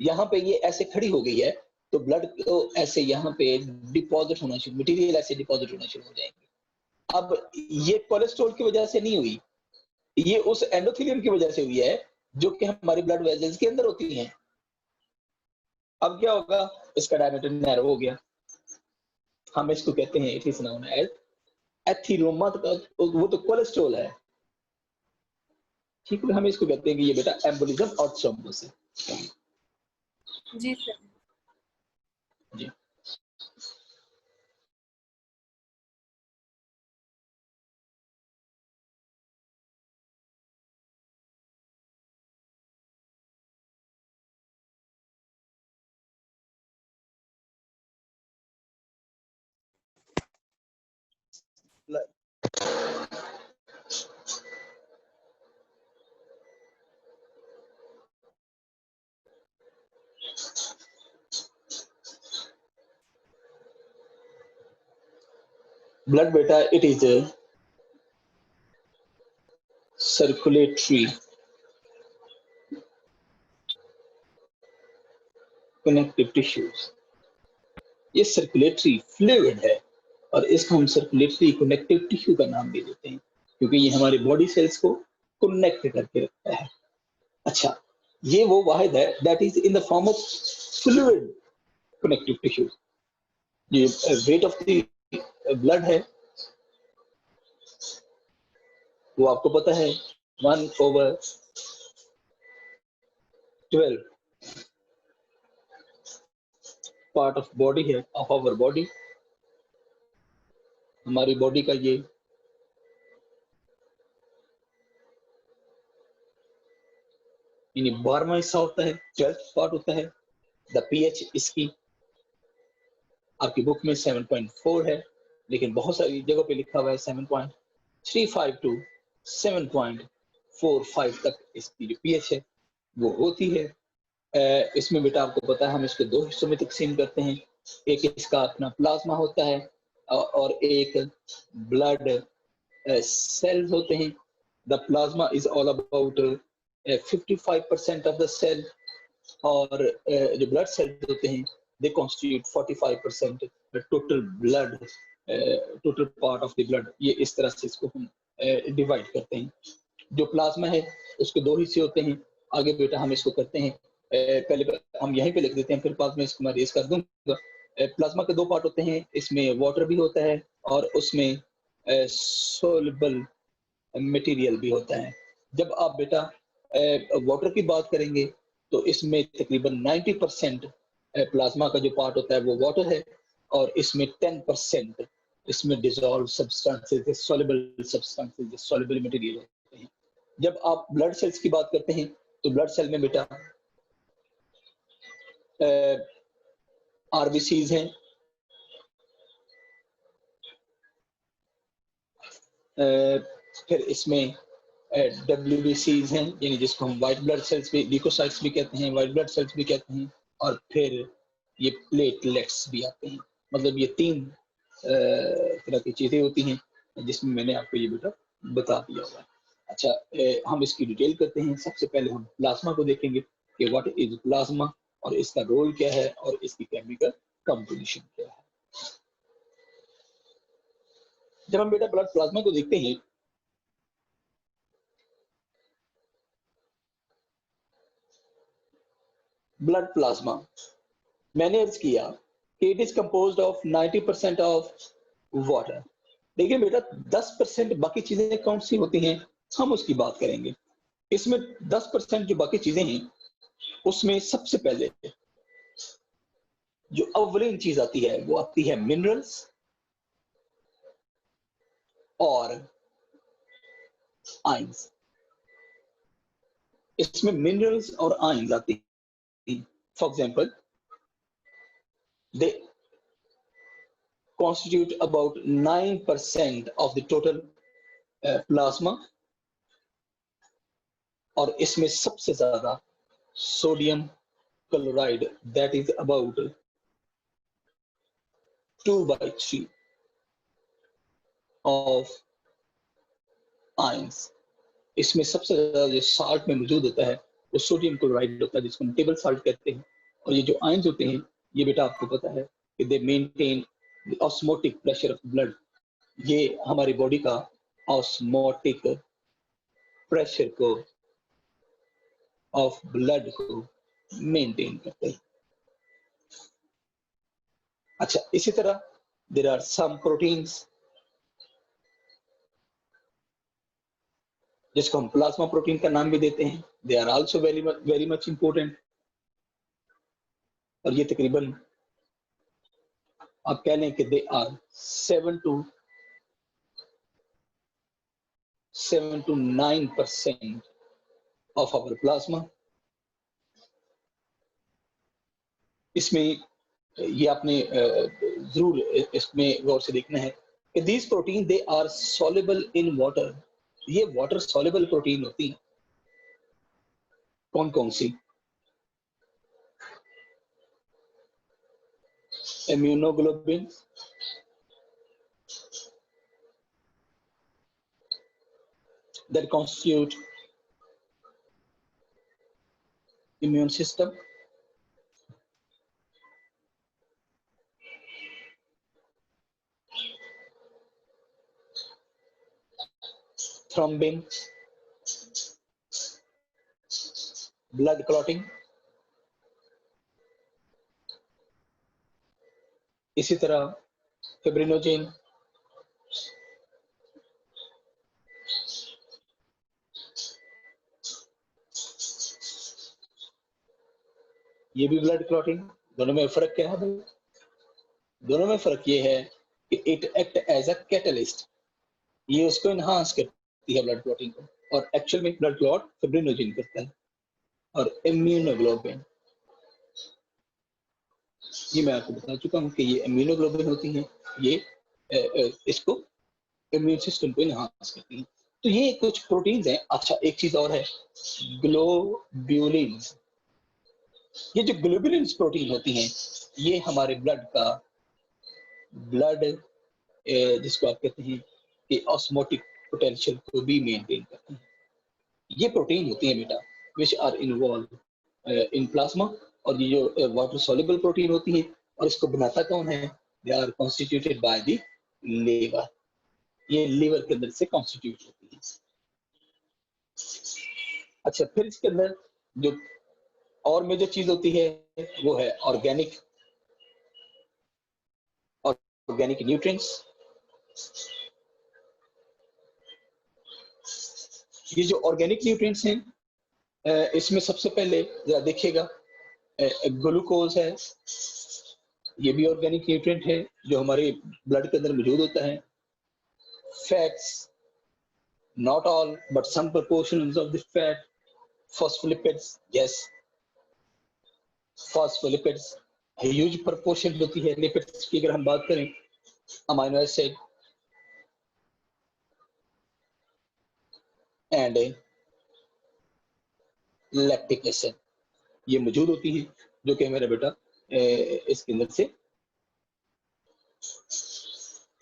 यहाँ पे ये ऐसे खड़ी हो गई है तो ब्लड तो ऐसे यहाँ पे डिपॉजिट होना शुरू, मटेरियल ऐसे डिपॉजिट होना शुरू हो जाएंगे। अब ये कोलेस्ट्रॉल की वजह से नहीं हुई, ये उस एंडोथेलियम की वजह से हुई है जो कि हमारी ब्लड वेजल्स के अंदर होती हैं। अब क्या होगा, इसका डायमीटर नैरो हो गया। हम इसको कहते हैं, it is known as atheroma. वो तो कोलेस्ट्रॉल है, ठीक है। हम इसको कहते हैं कि ये बेटा एम्बोलिज्म और थ्रोम्बोस है। जी सर। जी blood beta, it is a circulatory connective tissues। ये सर्कुलेटरी फ्लूइड है और इसको हम सर्कुलेटरी कनेक्टिव टिश्यू का नाम भी देते हैं क्योंकि ये हमारे बॉडी सेल्स को कनेक्ट करके रखता है। अच्छा, ये वो वाहिद है that is in the form of fluid connective tissue. ये वेट ऑफ द ब्लड है वो आपको पता है 1/12 पार्ट ऑफ बॉडी है, ऑफ आवर बॉडी। हमारी बॉडी का ये यानी 12वां हिस्सा होता है, 12th पार्ट होता है। द पीएच इसकी आपकी बुक में 7.4 है, लेकिन बहुत सारी जगहों पे लिखा हुआ है 7.35 टू 7.45 तक इसकी जो पीएच है वो होती है। इसमें बेटा आपको पता है हम इसको दो हिस्सों में तकसीम करते हैं, एक इसका अपना प्लाज्मा होता है और एक ब्लड सेल्स होते हैं। The plasma is all about 55% of the cell और जो ब्लड सेल्स होते हैं they constitute 45% total blood, total part of the blood. ये इस तरह से इसको हम डिवाइड करते हैं। जो प्लाज्मा है उसके दो हिस्से होते हैं। आगे बेटा हम इसको करते हैं, पहले हम यहीं पे लिख देते हैं, फिर बाद में इसको मैं रेज कर दूंगा। प्लाज्मा के दो पार्ट होते हैं, इसमें वाटर भी होता है और उसमें सोल्युबल मटेरियल भी होता है। जब आप बेटा वाटर की बात करेंगे तो इसमें तकरीबन 90% प्लाज्मा का जो पार्ट होता है वो वाटर है और इसमें 10% इसमें dissolve substances, soluble substances, soluble material होते हैं। जब आप ब्लड सेल्स की बात करते हैं तो ब्लड सेल में बेटा आरबीसीज हैं, फिर इसमें डब्ल्यूबीसीज हैं, यानी जिसको हम वाइट ब्लड सेल्स भी, ल्यूकोसाइट्स भी कहते हैं, वाइट ब्लड सेल्स भी कहते हैं, और फिर ये प्लेटलेट्स भी आते हैं। मतलब ये तीन तरह की चीजें होती हैं जिसमें मैंने आपको ये बेटा बता दिया हुआ है। अच्छा, हम इसकी डिटेल करते हैं। सबसे पहले हम प्लाज्मा को देखेंगे कि व्हाट इज प्लाज्मा और इसका रोल क्या है और इसकी केमिकल कंपोजिशन क्या है। जब हम बेटा ब्लड प्लाज्मा को देखते हैं ब्लड प्लाज्मा, मैंने अर्ज किया कि it is composed of 90% of water. देखिए बेटा 10% बाकी चीजें कौन सी होती हैं हम उसकी बात करेंगे। इसमें 10% जो बाकी चीजें हैं उसमें सबसे पहले जो अव्वलीन चीज आती है वो आती है मिनरल्स और आयंस। इसमें मिनरल्स और आयंस आती हैं। For example, they constitute about 9% of the total plasma, और इसमें सबसे ज्यादा sodium chloride, that is about 2/3 of ions. इसमें सबसे ज्यादा जो साल्ट में मौजूद होता है वो सोडियम क्लोराइड होता है, जिसको हम टेबल साल्ट कहते हैं। और ये जो आयंस होते हैं, ये बेटा आपको पता है कि दे maintain the osmotic pressure of blood. ये हमारी बॉडी का ऑस्मोटिक प्रेशर को ऑफ ब्लड को मेंटेन करते हैं। अच्छा, इसी तरह देयर आर सम प्रोटीन्स जिसको हम प्लाज्मा प्रोटीन का नाम भी देते हैं। They are also very much important, और ये तकरीबन आप कह लें कि they are 7 to 9% of our plasma. इसमें ये आपने जरूर इसमें गौर से देखना है कि these protein they are soluble in water. ये वाटर सॉल्युबल प्रोटीन होती है। कौन कौन सी? Immunoglobin, that constitute immune system, thrombin, blood clotting, इसी तरह फिब्रिनोजेन, ये भी ब्लड क्लॉटिंग। दोनों में फर्क क्या है? दोनों में फर्क ये है कि it act as a catalyst, ये उसको इनहांस करती है ब्लड क्लॉटिंग को, और एक्चुअल में ब्लड क्लॉट फिब्रिनोजेन करता है। और इम्यूनोग्लोबिन, ये मैं आपको बता चुका हूँ कि ये इम्यूनोग्लोबिन होती हैं, ये इसको इम्यून सिस्टम को इनहांस करती हैं। तो ये कुछ प्रोटीन्स हैं। अच्छा, एक चीज और है, ग्लोब्यूलिन्स। ये जो ग्लोब्यूलिन्स प्रोटीन होती हैं, ये हमारे ब्लड जिसको आप कहते हैं कि ऑस्मोटिक पोटेंशियल को भी मेंटेन करते हैं। ये प्रोटीन होती हैं बेटा which are involved in plasma. और ये जो वाटर सॉल्युबल प्रोटीन होती हैं, और इसको बनाता कौन है? They are constituted by the liver. ये लीवर के अंदर से कॉन्स्टिट्यूट होती है। अच्छा, फिर इसके अंदर जो और मेजर चीज होती है वो है ऑर्गेनिक न्यूट्रिएंट्स। ये जो ऑर्गेनिक न्यूट्रिएंट्स हैं, इसमें सबसे पहले जरा देखिएगा, ग्लूकोज है, ये भी ऑर्गेनिक न्यूट्रिएंट है जो हमारे ब्लड के अंदर मौजूद होता है। Fats, not all but some proportions of the fat, phospholipids, yes, phospholipids huge proportion होती है। लिपिड्स की अगर हम बात करें, amino acid and lactic acid, ये मौजूद होती है, जो कि मेरा बेटा इसके अंदर से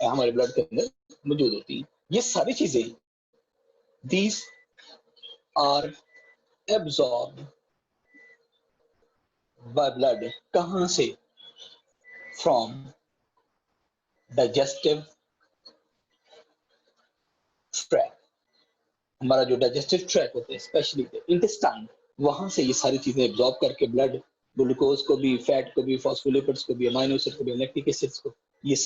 हमारे ब्लड के अंदर मौजूद होती है। ये सारी चीजें these are absorbed by blood। कहां से? from digestive tract। हमारा जो डाइजेस्टिव ट्रैक होता है, स्पेशली इंटेस्टाइन, वहां से ये सारी चीजें एब्जॉर्ब करके ब्लड ग्लूकोज को भी, फैट को भी, फॉस्फोलिपिड्स को भी, अमाइनो एसिड को भी, लैक्टिक एसिड्स को, ये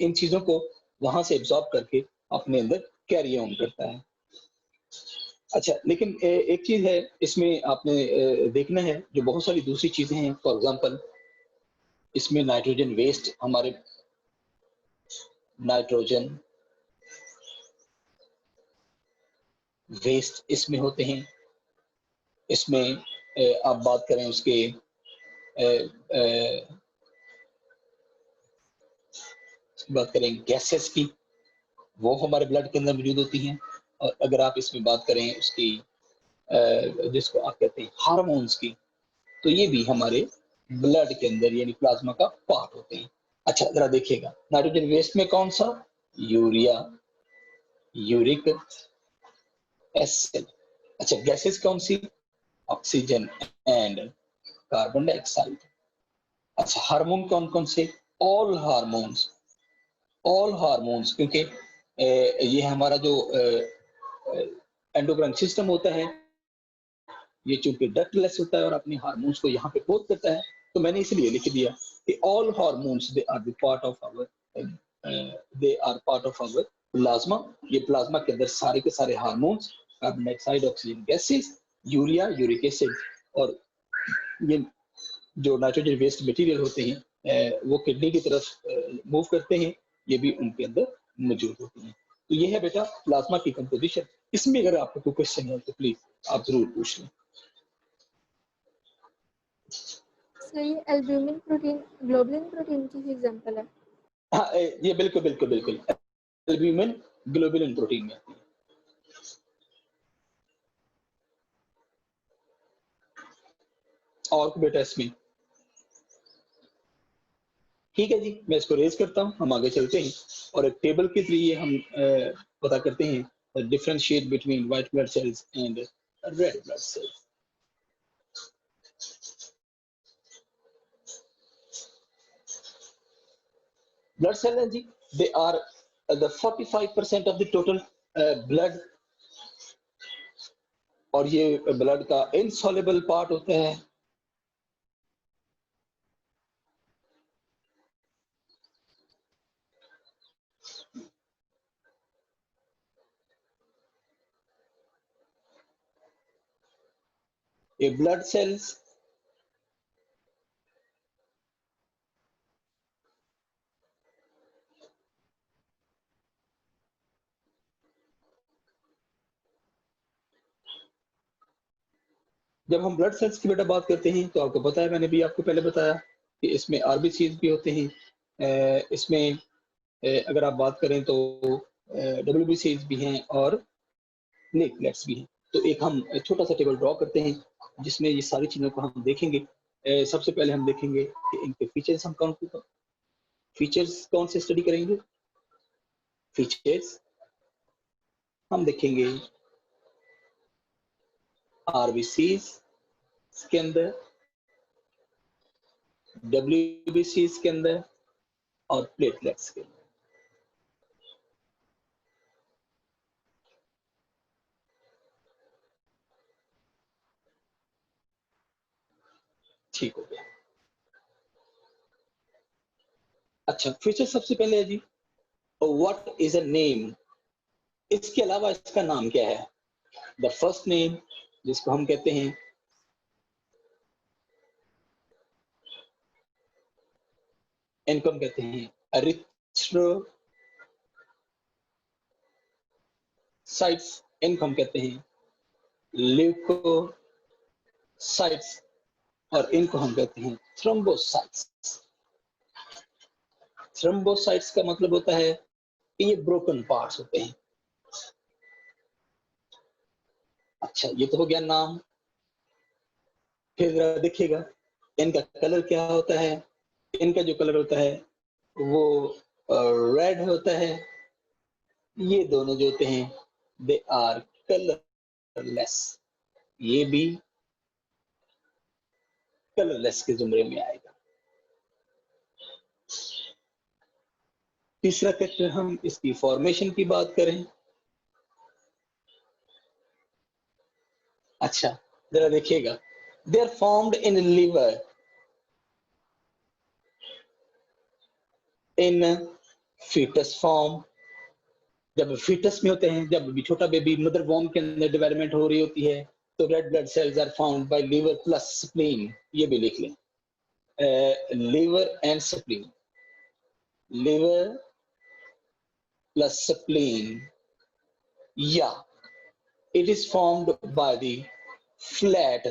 इन चीजों को वहां से एब्जॉर्ब करके अपने अंदर कैरी ऑन करता है। अच्छा, लेकिन एक चीज है इसमें आपने देखना है, जो बहुत सारी दूसरी चीजें हैं। फॉर एग्जांपल, इसमें नाइट्रोजन वेस्ट, हमारे नाइट्रोजन वेस्ट इसमें होते हैं। इसमें आप बात करें उसके बात करें गैसेस की, वो हमारे ब्लड के अंदर मौजूद होती हैं। और अगर आप इसमें बात करें उसकी जिसको आप कहते हैं हार्मोन्स की, तो ये भी हमारे ब्लड के अंदर यानी प्लाज्मा का पार्ट होते हैं। अच्छा जरा देखिएगा, नाइट्रोजन वेस्ट में कौन सा? Urea, uric acid. अच्छा गैसेस कौन सी? Oxygen and carbon dioxide. अच्छा हार्मोन कौन कौन से? ऑल हार्मोन्स, ऑल हार्मोन्स, क्योंकि ये हमारा जो एंडोक्राइन सिस्टम होता है, ये चूंकि डक्टलेस होता है और अपने हार्मोन्स को यहाँ पे पोत करता है, तो मैंने इसलिए लिख दिया कि all hormones they are the part of our plasma. ये प्लाज्मा के अंदर सारे के सारे hormones, carbon dioxide, oxygen gases, urea, uric acid, और ये जो नाइट्रोजन वेस्ट मटेरियल होते हैं वो किडनी की तरफ मूव करते हैं, ये भी उनके अंदर मौजूद होते हैं। तो ये है बेटा प्लाज्मा की कंपोजिशन। इसमें अगर आपको कोई क्वेश्चन है तो प्लीज आप जरूर पूछ लें। सर ये एल्ब्यूमिन प्रोटीन ग्लोबुलिन प्रोटीन की एग्जांपल है। हाँ ये बिल्कुल बिल्कुल बिल्कुल एल्ब्यूमिन ग्लोबुलिन प्रोटीन में आती है। और बेटा इसमें ठीक है जी, मैं इसको रेज करता हूँ, हम आगे चलते हैं और एक टेबल के जरिए हम पता करते हैं differentiate between white blood cells and red blood cells. Blood cell है जी, they are the 45% of the total blood, और ये ब्लड का इनसॉल्युबल पार्ट होता है। ये ब्लड सेल्स जब हम ब्लड सेल्स की बेटा बात करते हैं तो आपको पता है, मैंने भी आपको पहले बताया कि इसमें आरबीसीज भी होते हैं, इसमें अगर आप बात करें तो डब्ल्यूबीसीज भी हैं और प्लेटलेट्स भी हैं। तो एक हम छोटा सा टेबल ड्रॉ करते हैं जिसमें ये सारी चीजों को हम देखेंगे। सबसे पहले हम देखेंगे कि इनके फीचर्स हम कौन से स्टडी करेंगे। फीचर्स हम देखेंगे आरबीसीज के अंदर, डब्ल्यूबीसीज के अंदर और प्लेटलेट्स के अंदर। ठीक हो गया। अच्छा फीचर सबसे पहले है जी, व्हाट इज अ नेम। इसके अलावा इसका नाम क्या है? द फर्स्ट नेम, जिसको हम कहते हैं इनको हम कहते हैं एरिथ्रोसाइट्स, इनको हम कहते हैं ल्यूकोसाइट्स, और इनको हम कहते हैं थ्रोम्बोसाइट्स। थ्रोम्बोसाइट्स का मतलब होता है कि ये ब्रोकन पार्ट्स होते हैं। अच्छा ये तो हो गया नाम। फिर जरा देखिएगा इनका कलर क्या होता है। इनका जो कलर होता है वो रेड होता है। ये दोनों जो होते हैं दे आर कलरलेस, ये भी कलरलेस के जुमरे में आएगा। तीसरा फैक्टर हम इसकी फॉर्मेशन की बात करें। अच्छा जरा देखिएगा, they are formed in liver, in foetus form. जब फीटस में होते हैं, जब भी छोटा बेबी मदर वॉर्म के अंदर डेवलपमेंट हो रही होती है, तो red blood cells are found by liver plus spleen. ये भी लिख लें, liver and spleen, liver plus spleen, या it is formed by the flat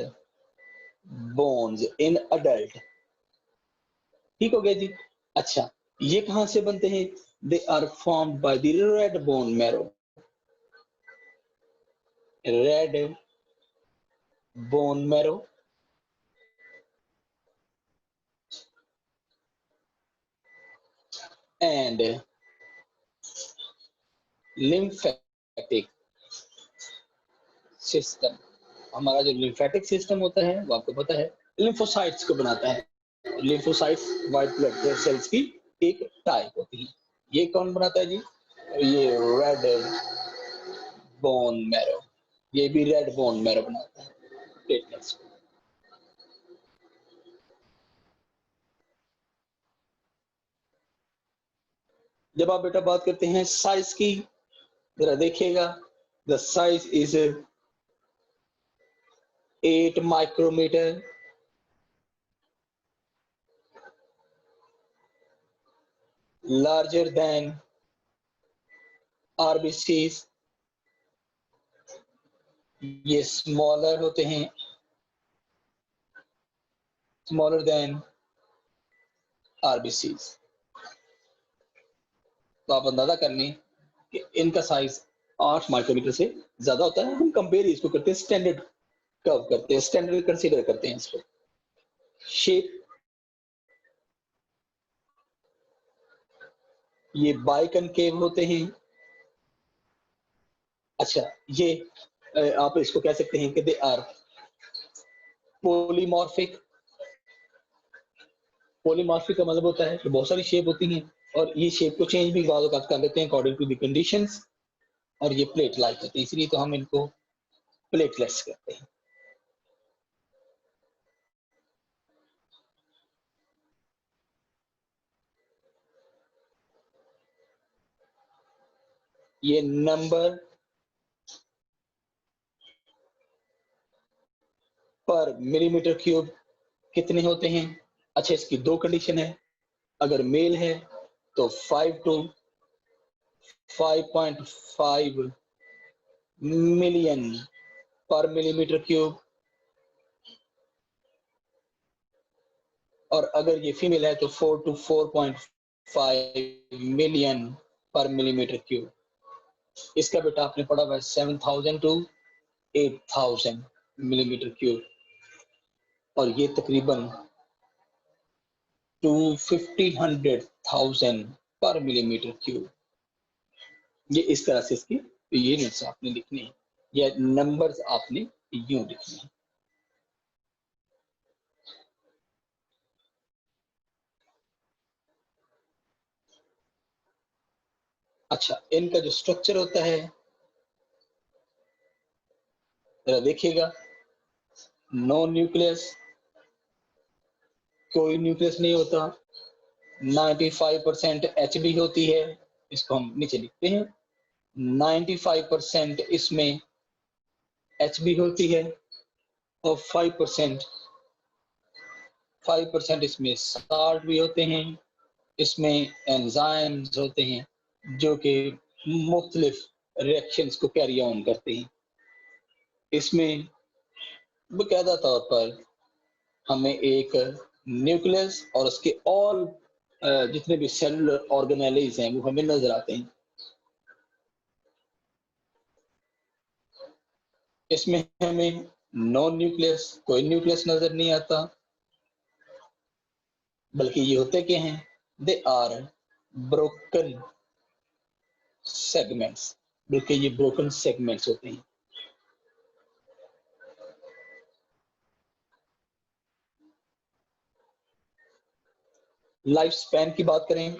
bones in adult। ठीक हो गया जी। अच्छा ये कहां से बनते हैं? They are formed by the red bone marrow. red bone marrow, and lymphatic system. हमारा जो लिम्फेटिक सिस्टम होता है वो आपको पता है लिम्फोसाइट्स को बनाता है। लिम्फोसाइट्स व्हाइट ब्लड सेल्स की एक टाइप होती है। ये कौन बनाता है जी? ये रेड बोन मैरो, ये भी रेड बोन मैरो बनाता है प्लेटलेट्स को। जब आप बेटा बात करते हैं साइज की, जरा देखिएगा, the size is 8 micrometre, larger than RBCs, ये स्मॉलर होते हैं, स्मॉलर देन RBCs। तो आप अंदाजा कर लें कि इनका साइज 8 माइक्रोमीटर से ज्यादा होता है। हम कंपेयर इसको करते हैं, स्टैंडर्ड कर्व करते हैं, स्टैंडर्ड कंसीडर करते हैं इसको। शेप, ये बाइकनकेव होते हैं। अच्छा, ये आप इसको कह सकते हैं कि दे आर पॉलीमॉर्फिक। पॉलीमॉर्फिक का मतलब होता है कि बहुत सारी शेप होती हैं और ये शेप को चेंज भी बाद वक्त कर लेते हैं अकॉर्डिंग टू द कंडीशंस, और ये प्लेट लाइक होते हैं, इसलिए तो हम इनको प्लेटलेट्स कहते हैं। ये नंबर पर मिलीमीटर क्यूब कितने होते हैं? अच्छा, इसकी दो कंडीशन है। अगर मेल है तो 5 to 5.5 मिलियन पर मिलीमीटर क्यूब, और अगर ये फीमेल है तो 4 to 4.5 मिलियन पर मिलीमीटर क्यूब। इसका बेटा आपने पढ़ा हुआ है 7000 to 8000 मिलीमीटर क्यूब, और ये तकरीबन 250,000 पर मिलीमीटर क्यूब। ये इस तरह से इसकी यूनिट्स आपने लिखनी है, या नंबर्स आपने यूं लिखने हैं। अच्छा, इनका जो स्ट्रक्चर होता है जरा देखिएगा। नो न्यूक्लियस, कोई न्यूक्लियस नहीं होता। 95% HB होती है, इसको हम नीचे लिखते हैं। 95% इसमें HB होती है और 5% इसमें साल्ट भी होते हैं। इसमें एंजाइम्स होते हैं जो कि मुख्तलिफ रिएक्शंस को कैरी ऑन करते हैं। इसमें बकायदा तौर पर हमें एक न्यूक्लियस और उसके ऑल जितने भी सेलुलर ऑर्गेनेल्स हैं वो हमें नजर आते हैं। इसमें हमें नो न्यूक्लियस, कोई न्यूक्लियस नजर नहीं आता, बल्कि ये होते क्या हैं? दे आर ब्रोकन सेगमेंट्स, बल्कि ये ब्रोकन सेगमेंट्स होते हैं। लाइफ स्पैन की बात करें,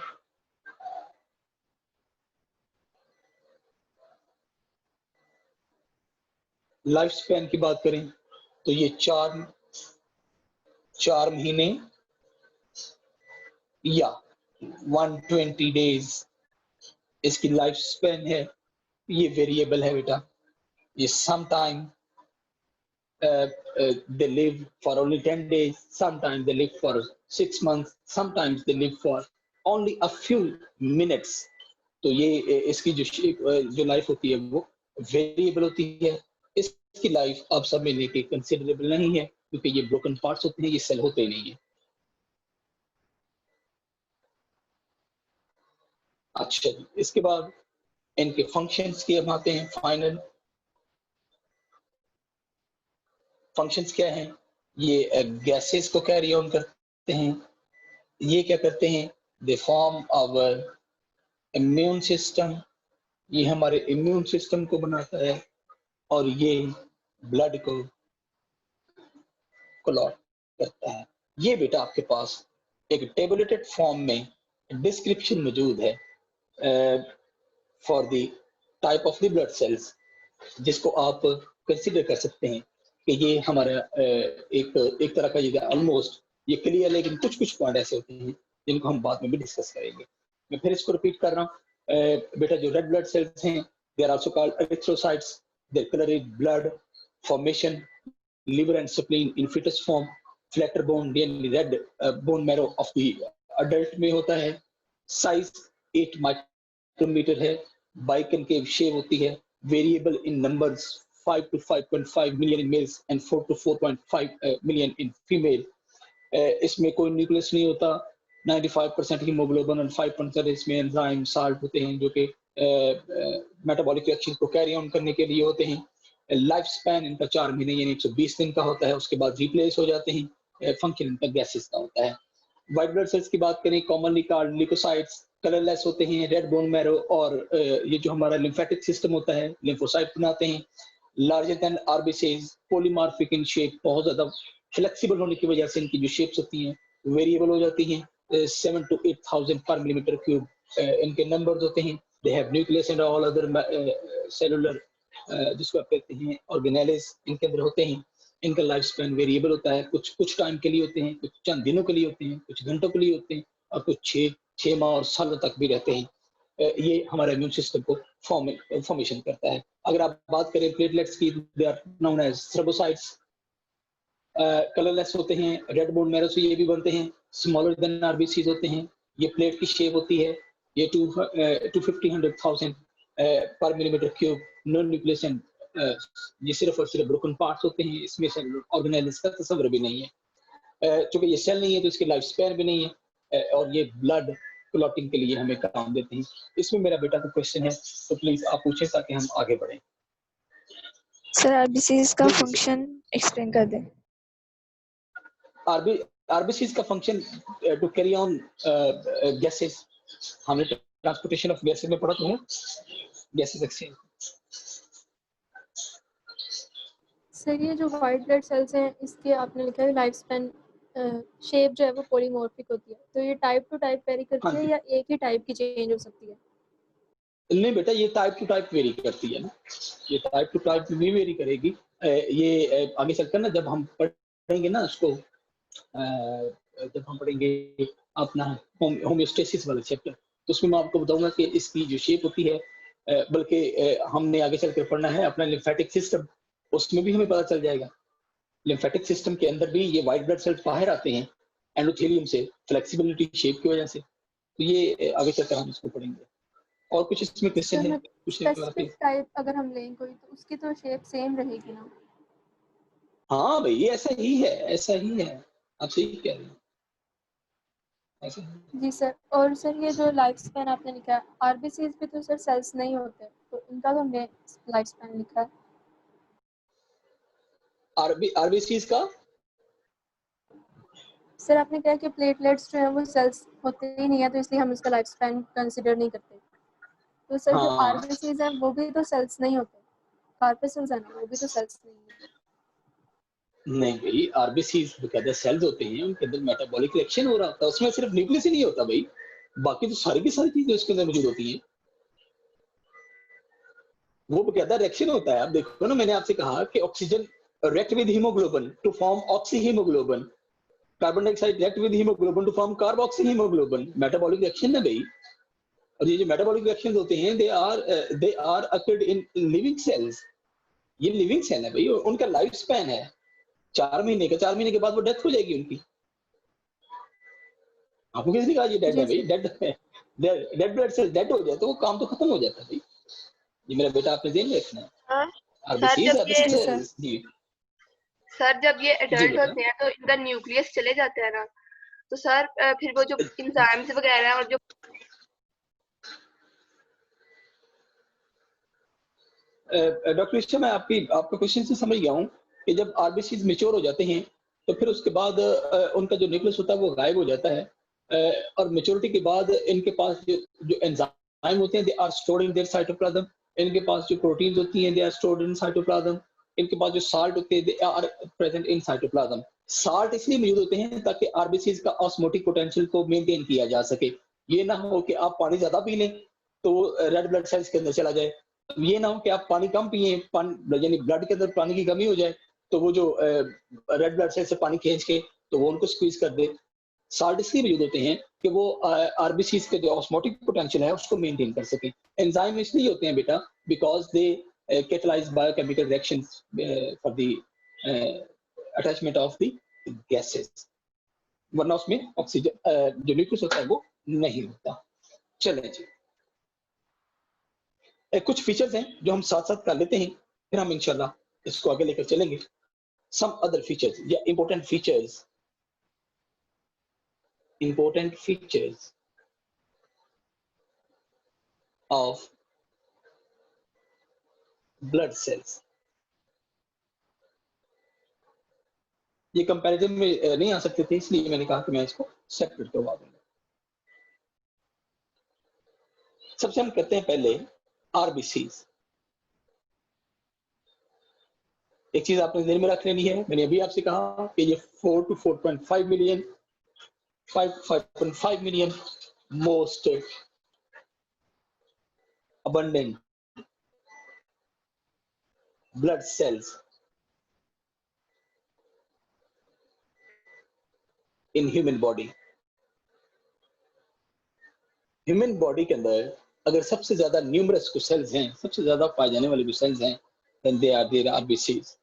लाइफ स्पैन की बात करें तो ये 4 महीने या 120 डेज इसकी लाइफ स्पैन है। ये वेरिएबल है बेटा। ये sometime they live for only 10 days, sometimes they live for 6 months, sometimes they live for only a few minutes। तो ये इसकी जो लाइफ होती है वो वेरिएबल होती है। इसकी लाइफ आप सब में लेके कंसिडरेबल नहीं है, क्योंकि ये ब्रोकन पार्ट्स होते हैं, ये सेल होते ही नहीं है। अच्छा, इसके बाद इनके फंक्शंस की हम आते हैं फाइनल। फंक्शंस क्या हैं? ये गैसेस को कैरी ऑन करते हैं। ये क्या करते हैं? They form our immune system, ये हमारे इम्यून सिस्टम को बनाता है, और ये ब्लड को क्लॉट करता है। ये बेटा आपके पास एक टेबुलेटेड फॉर्म में डिस्क्रिप्शन मौजूद है for the type of the blood cells, जिसको आप कंसीडर कर सकते हैं कि ये हमारा एक तरह का ये ऑलमोस्ट ये क्लियर, लेकिन कुछ पॉइंट ऐसे होते हैं जिनको हम बाद में भी डिस्कस करेंगे। मैं फिर इसको रिपीट कर रहा हूँ। बेटा जो रेड ब्लड सेल्स हैं, they are also called erythrocytes, they colour in blood formation, liver and spleen in fetus form, flatter bone, nearly red bone marrow of the adult में होता है, size 8 micrometer है, biconcave shape होती है, variable in numbers 5 to 5.5 million in males and 4 to 4.5 million in female. इसमें कोई nucleus नहीं होता, 95% हीमोग्लोबिन और 5% इसमें एंजाइम साल्ट होते हैं जो कि मेटाबॉलिक रिएक्शन को कैरी ऑन करने के लिए होते हैं। लाइफ स्पैन इनका 4 महीने यानी 120 दिन का होता है, उसके बाद रिप्लेस हो जाते हैं। फंक्शन इनका गैसेस का होता है। व्हाइट ब्लड सेल्स की बात करें, कॉमनली कॉल्ड ल्यूकोसाइट्स, कलरलेस होते हैं, रेड बोन मैरो, और ये जो हमारा लिम्फेटिक सिस्टम होता है लिम्फोसाइट बनाते हैं। Larger than RBCs, polymorphic in shape, बहुत ज्यादा फ्लेक्सिबल होने की वजह से इनकी जो शेप्स होती हैं वेरिएबल हो जाती हैं। 7 to 8,000 पर मिलीमीटर क्यूब इनके नंबर्स होते हैं। They have nucleus and all other cellular जिसको आप कहते हैं ऑर्गेनेलिस इनके अंदर होते हैं। इनका लाइफ स्पैन वेरिएबल होता है, कुछ टाइम के लिए होते हैं, कुछ चंद दिनों के लिए होते हैं, कुछ घंटों के लिए होते हैं, और कुछ 6 माह और सालों तक भी रहते हैं। ये हमारे इम्यून सिस्टम को फॉर्मेशन करता है। अगर आप बात करें प्लेटलेट्स की, they are known as thrombocytes, colourless होते हैं, रेड बोन मैरो से ये भी बनते हैं, स्मॉलर देन आरबीसीज होते हैं। ये प्लेट की शेप होती है, ये 250,000 पर millimetre cube, non nucleus and ये सिर्फ और सिर्फ ब्रोकन पार्ट्स होते हैं, इसमें सेलुलर ऑर्गेनेल्स का तस्वर भी नहीं है। चूंकि ये सेल नहीं है तो इसकी लाइफ स्पैन भी नहीं है, और ये ब्लड क्लॉटिंग के लिए हमें काम देते हैं। इसमें मेरा बेटा का क्वेश्चन है, तो प्लीज आप पूछें ताकि हम आगे बढ़ें। सर आरबीसीज का फंक्शन एक्सप्लेन कर दें। आरबीसीज का function to carry on gases, हमने ट्रांसपोर्टेशन ऑफ गैसेस में पढ़ा तो है, गैसेस एक्सचेंज। सर ये जो व्हाइट ब्लड सेल्स हैं, इसके आपने लिखा है लाइफ स्पैन शेप जो है वो पॉलीमॉर्फिक होती है, तो ये टाइप टू टाइप वेरी करती है या एक ही टाइप की चेंज हो सकती है? नहीं बेटा, ये टाइप टू टाइप वेरी करती है ना, ये टाइप टू टाइप नहीं वेरी करेगी। ये आगे चलकर ना जब हम पढ़ेंगे ना उसको, जब हम पढ़ेंगे अपना होम्योस्टेसिस वाला चैप्टर, तो उसमें मैं आपको बताऊंगा कि इसकी जो शेप होती है, बल्कि हमने आगे चलकर पढ़ना है अपना लिम्फेटिक सिस्टम, उसमें भी हमें पता चल जाएगा। लिम्फेटिक सिस्टम के अंदर भी ये व्हाइट ब्लड सेल्स बाहर आते हैं एंडोथेलियम से, फ्लेक्सिबिलिटी शेप की वजह से। तो ये आगे चलकर हम इसको पढ़ेंगे। और कुछ इसमें क्वेश्चन है पूछने के स्पेसिफिक टाइप अगर हम लें कोई, तो उसकी तो शेप सेम रहेगी ना? हाँ भाई, ऐसा ही है, ऐसा ही है, आप सही कह रहे हैं, ऐसा ही। जी सर। और सर ये जो लाइफ स्पैन आपने लिखा है, आरबीसीज पे तो सर सेल्स नहीं होते, तो इनका तो हमने लाइफ स्पैन लिखा है। आरबीसीज का सर आपने कहा कि प्लेटलेट्स जो है वो सेल्स होते ही नहीं है, तो इसलिए हम इसका लाइफ स्पैन कंसिडर नहीं करते। तो सर जो हाँ, आरबीसीज हैं वो भी तो सेल्स नहीं होते, कार्पेसल्स हैं ना, वो भी तो सेल्स नहीं है। नहीं भाई, आरबीसीज बकायदा सेल्स होते हैं, उनके अंदर मेटाबॉलिक रिएक्शन हो रहा होता है, उसमें सिर्फ न्यूक्लियस ही नहीं होता भाई, बाकी तो सारी की सारी चीजें उसके अंदर मौजूद होती हैं। वो बकायदा रिएक्शन होता है। आप देखो ना, मैंने आपसे कहा कि oxygen react with haemoglobin to form oxy haemoglobin, carbon dioxide react with haemoglobin to form carboxy haemoglobin, metabolic reaction है भाई। और ये जो मेटाबॉलिक रिएक्शंस होते हैं, they are occurred in living cells, ये लिविंग सेल है भाई, उनका लाइफ स्पैन है 4 महीने का, 4 महीने के बाद वो डेथ हो जाएगी उनकी। आपको किसने कहा ये डेड है भाई? डेड ब्लड सेल डेड हो जाए तो वो काम तो खत्म हो जाता है भाई। ये मेरा बेटा आपने ध्यान रखना है। सर जब ये एडल्ट होते हैं तो इनका न्यूक्लियस चले जाता है ना, तो सर फिर वो जो एंजाइम्स वगैरह और जो डॉक्टर ईशा, मैं आपका क्वेश्चन से समझ गया हूँ। कि जब आरबीसीज मैच्योर हो जाते हैं तो फिर उसके बाद उनका जो न्यूक्लियस होता है वो गायब हो जाता है, और मैच्योरिटी के बाद इनके पास जो एंजाइम होते हैं they are stored in their cytoplasm, इनके पास जो प्रोटीन्स होती हैं they are stored in cytoplasm, इनके पास जो साल्ट होते हैं they are present in cytoplasm. Salt इसलिए मौजूद होते हैं ताकि आरबीसीज का ऑस्मोटिक पोटेंशियल को मेंटेन किया जा सके। ये ना हो कि आप पानी ज्यादा पी लें तो रेड ब्लड सेल्स के अंदर चला जाए, ये ना हो कि आप पानी कम पिए, यानी ब्लड के अंदर पानी की कमी हो जाए तो वो जो रेड ब्लड सेल से पानी खींच के तो वो उनको स्क्वीज कर दे। साल्ट इसलिए मौजूद होते हैं कि वो आरबीसीज के जो ऑस्मोटिक पोटेंशियल है उसको मेंटेन कर सके। एंजाइम इसलिए होते हैं बेटा because they catalyze biochemical reactions for the attachment of the gases, वरना उसमें ऑक्सीजन जो न्यूक्लियस होता है वो नहीं होता। चलें जी, कुछ फीचर्स हैं जो हम साथ साथ कर लेते हैं, फिर हम इंशाल्लाह इसको आगे लेकर चलेंगे। सम अदर फीचर्स या important features of blood cells. ये कंपैरिजन में नहीं आ सकते थे इसलिए मैंने कहा कि मैं इसको सेपरेट करवा दूंगा। सबसे हम करते हैं पहले आरबीसीज। एक चीज आपने ध्यान में रख लेनी है, मैंने अभी आपसे कहा कि ये 4 to 4.5 million 5.5 million most abundant blood cells in human body। Human body के अंदर अगर सबसे ज्यादा न्यूमरस को सेल्स हैं, सबसे ज्यादा पाए जाने वाले जो सेल्स हैं, then they are their RBCs।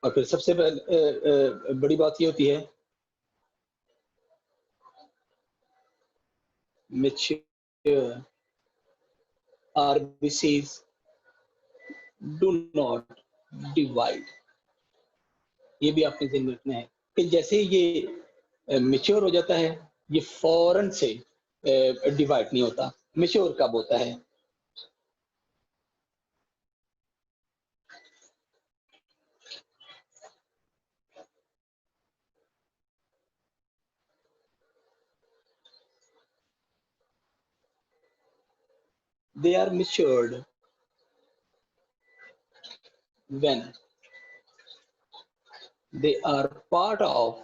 और फिर सबसे बड़ी बात ये होती है mature RBCs do not divide। ये भी आपने ध्यान में रखना है कि जैसे ये मैच्योर हो जाता है ये फौरन से डिवाइड नहीं होता। मैच्योर कब होता है? They are matured when they are part of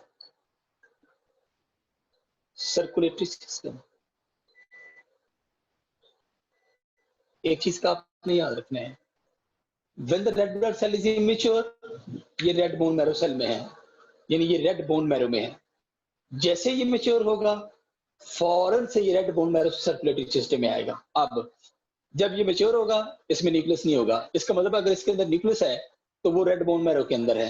circulatory system। एक चीज का आपने याद रखना है, when the red blood cell is immature, ये रेड बोन मैरो सेल में है, यानी ये रेड बोन मैरो में है। जैसे ये मैच्योर होगा फौरन से ये red bone marrow circulatory system में आएगा। अब जब ये मैच्योर होगा इसमें न्यूक्लियस नहीं होगा, इसका मतलब अगर इसके अंदर न्यूक्लियस है तो वो रेड बोन मैरो के अंदर है।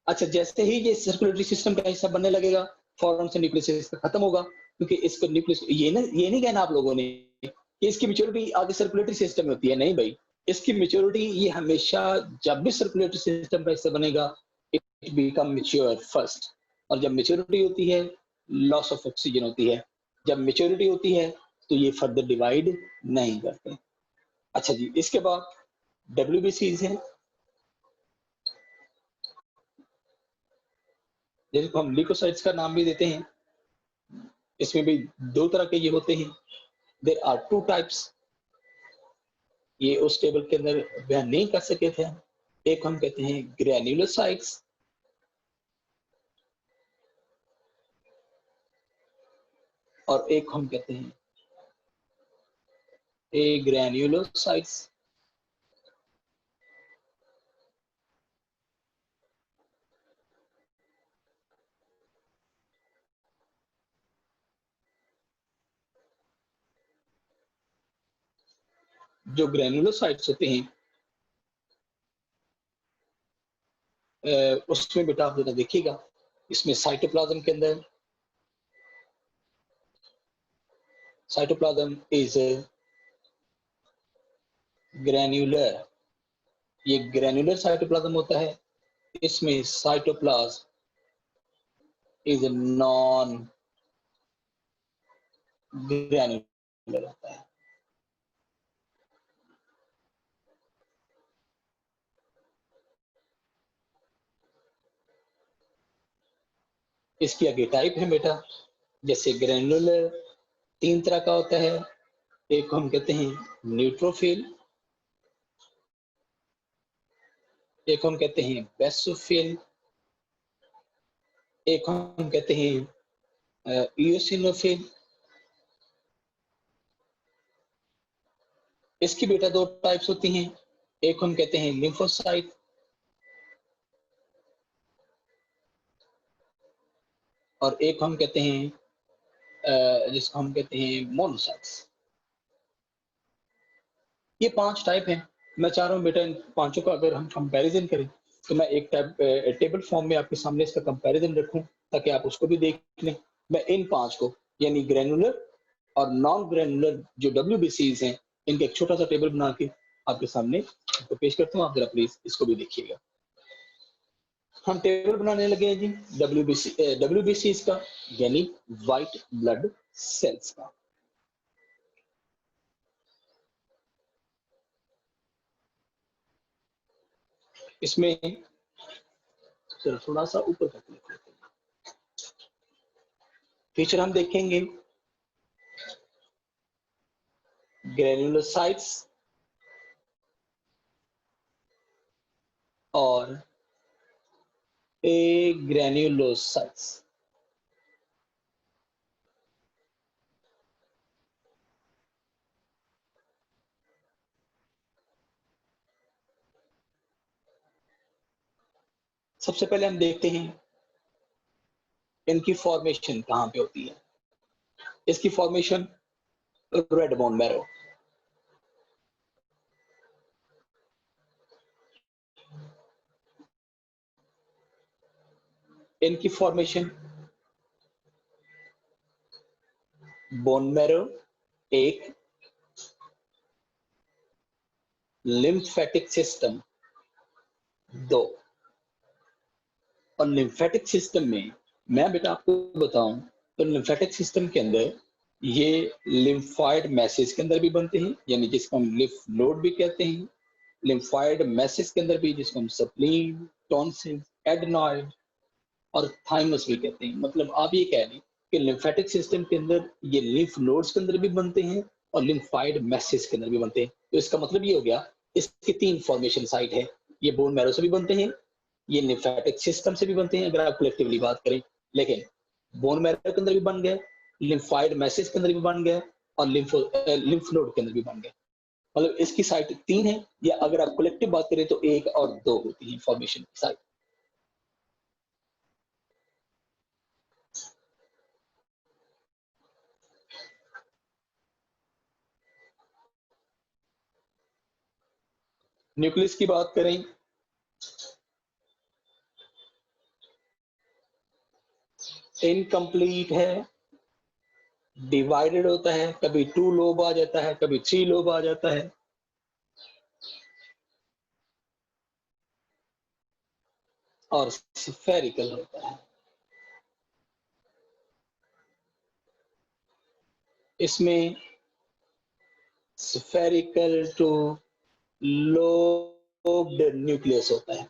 अच्छा, जैसे ही ये सर्कुलेटरी सिस्टम का हिस्सा बनने लगेगा फौरन से न्यूक्लियस इसका खत्म होगा, क्योंकि इसको न्यूक्लियस ये नहीं कहना आप लोगों ने कि इसकी मैच्योरिटी आगे सर्कुलेटरी सिस्टम में होती है। नहीं भाई, इसकी मैच्योरिटी ये हमेशा जब भी सर्कुलेटरी सिस्टम का हिस्सा बनेगा इट बिकम मैच्योर फर्स्ट। और जब मैच्योरिटी होती है लॉस ऑफ ऑक्सीजन होती है, जब मैच्योरिटी होती है तो ये फर्दर डिवाइड नहीं करते। अच्छा जी, इसके बाद WBCs हैं, जिनको हम ल्यूकोसाइट्स का नाम भी देते हैं। इसमें भी दो तरह के ये होते हैं। There are 2 types. ये उस टेबल के अंदर बयान नहीं कर सके थे। एक हम कहते हैं ग्रैन्युलोसाइट्स और एक हम कहते हैं ग्रैन्युलोसाइट्स। जो ग्रैन्युलोसाइट्स होते हैं उसमें बेटा आप जरा देखिएगा, इसमें साइटोप्लाज्म के अंदर साइटोप्लाज्म इज ग्रैन्युलर। ये ग्रैन्युलर साइटोप्लाज्म होता है। इसमें साइटोप्लाज्म इज नॉन ग्रैन्युलर होता है। इसकी आगे टाइप है बेटा, जैसे ग्रेनुलर 3 तरह का होता है, एक को हम कहते हैं न्यूट्रोफिल, एक हम कहते हैं बेसोफिल, एक हम कहते हैं इयोसिनोफिल। इसकी बेटा 2 टाइप्स होती हैं, एक हम कहते हैं लिम्फोसाइट और एक हम कहते हैं जिसको हम कहते हैं मोनोसाइट्स। ये 5 टाइप हैं। मैं चाह रहा हूँ बेटा इन पांचों का अगर हम कंपैरिजन करें तो मैं एक टेबल फॉर्म में आपके सामने इसका कंपैरिजन रखूं ताकि आप उसको भी देख लें। मैं इन 5 को यानी ग्रेनुलर और नॉन ग्रेनुलर जो WBCs हैं इनका एक छोटा सा टेबल बना के आपके सामने तो पेश करता हूँ। आप जरा प्लीज इसको भी देखिएगा। हम टेबल बनाने लगे हैं जी WBCs का यानी व्हाइट ब्लड सेल्स का। इसमें चलो थोड़ा सा ऊपर तक लिखते हैं। फीचर हम देखेंगे ग्रेनुलोसाइट्स और एग्रेनुलोसाइट्स। सबसे पहले हम देखते हैं इनकी फॉर्मेशन कहां पे होती है। इसकी फॉर्मेशन रेड बोन मैरो, इनकी formation bone marrow 1, lymphatic system 2। और लिम्फेटिक सिस्टम में मैं बेटा आपको बताऊं तो लिम्फेटिक सिस्टम के अंदर ये लिम्फाइड मैसेज के अंदर भी बनते हैं यानी जिसको हम लिम्फ नोड भी कहते हैं। लिम्फाइड मैसेज के अंदर भी जिसको हम स्प्लीन, टॉन्सिल, एडेनॉइड और थाइमस भी कहते हैं। मतलब आप ये कह लें कि लिम्फेटिक सिस्टम के अंदर ये लिम्फ नोड्स के अंदर भी बनते हैं और लिम्फाइड मैसेज के अंदर भी बनते हैं। तो इसका मतलब ये हो गया इसके 3 फॉर्मेशन साइट है। ये बोन मैरो से भी बनते हैं, ये लिम्फेटिक सिस्टम से भी बनते हैं अगर आप कलेक्टिवली बात करें, लेकिन बोन मैरो के अंदर भी बन गए, लिम्फाइड मैसेज के अंदर भी बन गए और लिम्फ नोड के अंदर भी बन गए। मतलब इसकी साइट 3 है, या अगर आप कलेक्टिव बात करें तो 1 और 2 होती है फॉर्मेशन की साइट। न्यूक्लियस की बात करें इनकम्प्लीट है, डिवाइडेड होता है, कभी 2 लोब आ जाता है, कभी 3 लोब आ जाता है। और स्फेरिकल होता है। इसमें स्फेरिकल टू लोब्ड न्यूक्लियस होता है।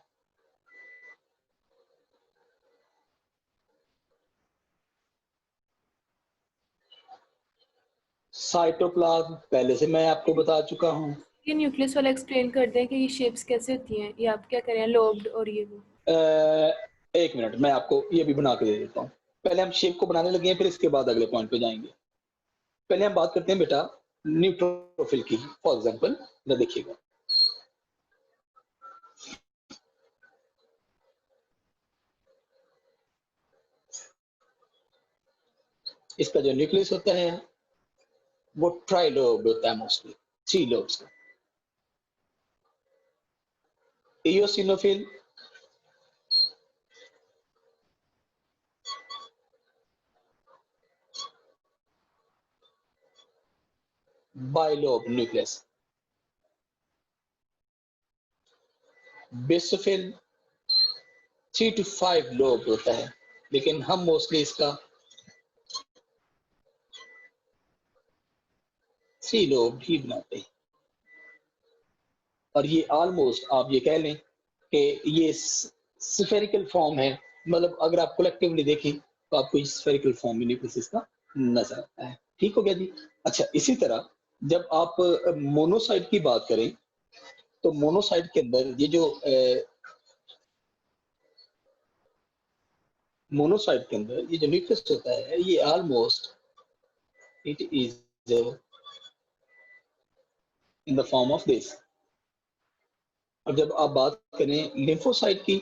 साइटोप्लाज्म पहले से मैं आपको बता चुका हूं। ये न्यूक्लियस वाला एक्सप्लेन कर दें कि ये शेप्स कैसे होती हैं, ये आप क्या करें लोब्ड और ये वो। एक मिनट मैं आपको ये भी बना के दे देता हूं। पहले हम शेप को बनाने लगे हैं, फिर इसके बाद अगले पॉइंट पे जाएंगे। पहले हम बात करते हैं बेटा न्यूट्रोफिल की। फॉर एग्जांपल देखिएगा, इसका जो न्यूक्लियस होता है वो ट्राइलोब होता है, मोस्टली 3 लोब्स का। Eosinophil bilobe nucleus. Basophil 3 to 5 lobe होता है, लेकिन हम मोस्टली इसका 3 लोब ही बनाते हैं। और ये ऑलमोस्ट आप ये कह लें कि ये स्फेरिकल फॉर्म है। मतलब अगर आप कलेक्टिवली देखें तो आपको इस स्फेरिकल फॉर्म में न्यूक्लियस का नजर आता है। ठीक हो गया जी। अच्छा, इसी तरह जब आप मोनोसाइट की बात करें तो मोनोसाइट के अंदर ये जो मोनोसाइट के अंदर ये जो न्यूक्लियस होता है ये almost it is in the form of this. और जब आप बात करें लिम्फोसाइट की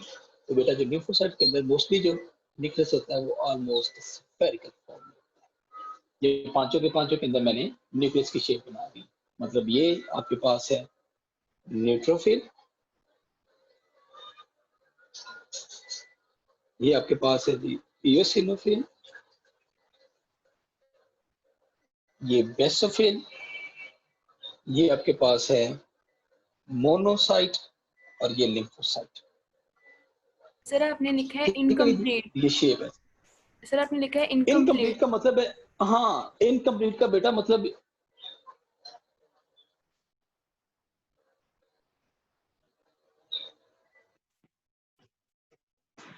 तो बेटा जो लिम्फोसाइट के अंदर मोस्टली जो न्यूक्लियस होता है वो ऑलमोस्ट स्फेरिकल फॉर्म में। ये पांचों के अंदर मैंने न्यूक्लियस की शेप बना दी। मतलब ये आपके पास है न्यूट्रोफिल, ये आपके पास है इयोसिनोफिल, ये बेसोफिल, ये आपके पास है मोनोसाइट और ये लिम्फोसाइट। सर आपने लिखा है ठीक है, इनकम्प्लीट। ये शेप है। सर आपने लिखा है इनकम्प्लीट इनकम्प्लीट। का मतलब है, हाँ इनकम्प्लीट का बेटा मतलब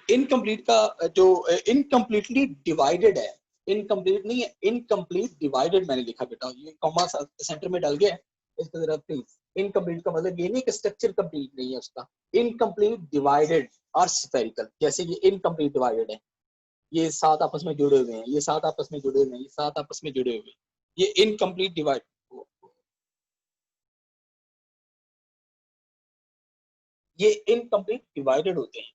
इनकम्प्लीट का जो इनकम्प्लीटली डिवाइडेड है, इनकम्प्लीट नहीं है, इनकम्प्लीट डिवाइडेड मैंने लिखा बेटा, ये कॉमा सेंटर में डाल गया है इसकी तरफ प्लीज। इनकम्प्लीट का मतलब ये नहीं कि स्ट्रक्चर कंप्लीट नहीं है उसका, इनकम्प्लीट डिवाइडेड और स्फेरिकल। जैसे ये इनकम्प्लीट डिवाइडेड है, ये सात आपस में जुड़े हुए हैं, ये सात आपस में जुड़े हुए हैं, ये सात आपस में जुड़े हुए हैं, ये इनकम्प्लीट डिवाइड, ये इनकम्प्लीट डिवाइडेड होते हैं।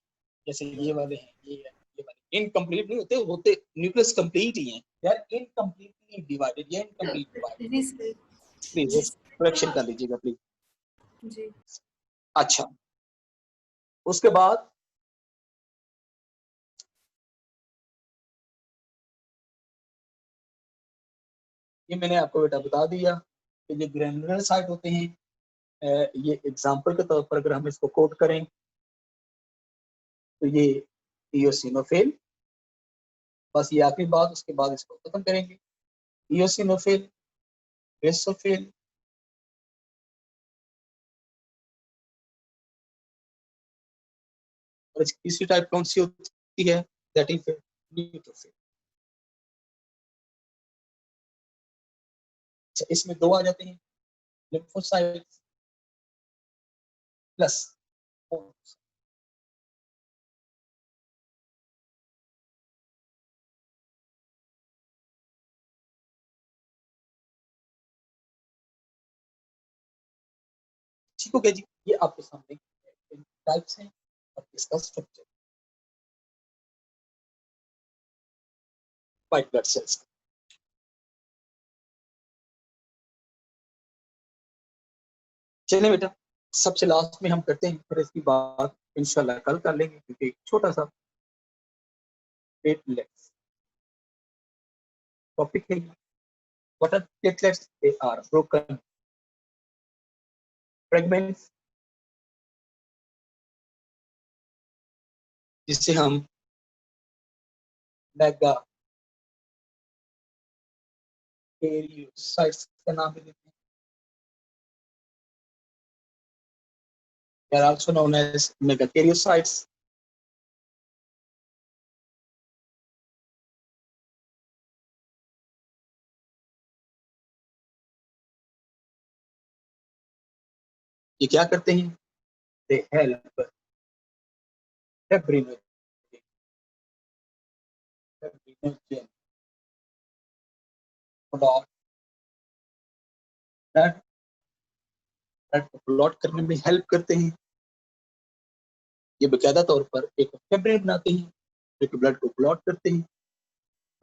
जैसे ये वाले हैं, ये वाले इनकम्प्लीट नहीं होते, होते न्यूक्लियस कंप्लीट ही हैं यार, इनकम्प्लीटली डिवाइडेड या इनकम्प्लीट डिवाइडेड। जी सर। प्लीज करेक्शन कर लीजिएगा प्लीज। जी अच्छा, उसके बाद ये मैंने आपको बेटा बता दिया कि ये ग्रैनुलर साइट होते हैं। ये एग्जांपल के तौर पर अगर हम इसको कोट करें तो ये इयोसिनोफिल, बस ये आखिरी बात, उसके बाद इसको खत्म करेंगे। इयोसिनोफिल, बेसोफिल, और तीसरी टाइप कौन सी होती है, दैट इज न्यूट्रोफिल। अच्छा, इसमें दो आ जाते हैं, लिम्फोसाइट्स प्लस ठीक हो गया जी। ये आपके सामने टाइप्स हैं और इसका स्ट्रक्चर। व्हाइट ब्लड सेल्स, चलिए बेटा सबसे लास्ट में हम करते हैं, फिर इसकी बात इंशाल्लाह कल कर लेंगे क्योंकि छोटा सा प्लेटलेट्स टॉपिक है। What are platelets? They are broken fragments जिससे हम मेगा कैरियोसाइट्स का नाम भी देते हैं। They are also known as megakaryocytes. ये क्या करते हैं? They help fibrinogen clot blood को क्लॉट करने में हेल्प करते हैं। ये बकायदा तौर पर एक फिब्रिन बनाते हैं जो कि ब्लड को क्लॉट करते हैं,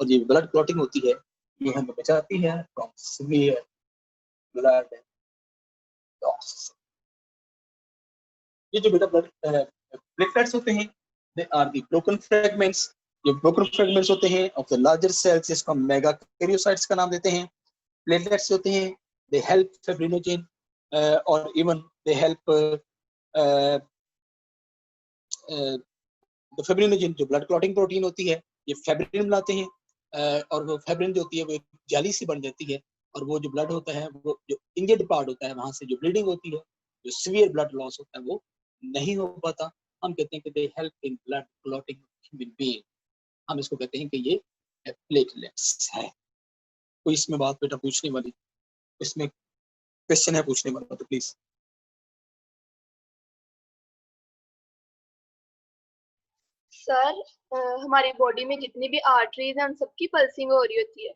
और ये ब्लड क्लॉटिंग होती है ये हमें बचाती है फ्रॉम सीवियर ब्लड लॉस। ये जो बेटा ब्लड प्लेटलेट्स होते हैं, they are the broken fragments. ये ब्रोकन फ्रेगमेंट्स होते हैं ऑफ द लार्जर सेल्स, जिसको हम मेगाकैरियोसाइट्स का नाम देते हैं। प्लेटलेट्स होते हैं, दे हेल्प फिब्रिनोजेन और इवन दे हेल्प फिब्रिनोजेन जो ब्लड क्लॉटिंग प्रोटीन होती है, ये फिब्रिन बनाते हैं और वो फिब्रिन जो होती है वो एक जाली सी बन जाती है, और वो जो ब्लड होता है, वो जो इंजर्ड पार्ट होता है वहां से जो ब्लीडिंग होती है, जो सीवियर ब्लड लॉस होता है वो नहीं हो पाता। हम कहते हैं कि they help in blood clotting human being. हम इसको कहते हैं कि ये प्लेटलेट्स है। कोई इसमें बात बेटा पूछने वाली, इसमें क्वेश्चन है पूछने वाला तो प्लीज। सर हमारी बॉडी में जितनी भी आर्टरीज हैं उन सबकी पल्सिंग हो रही होती है।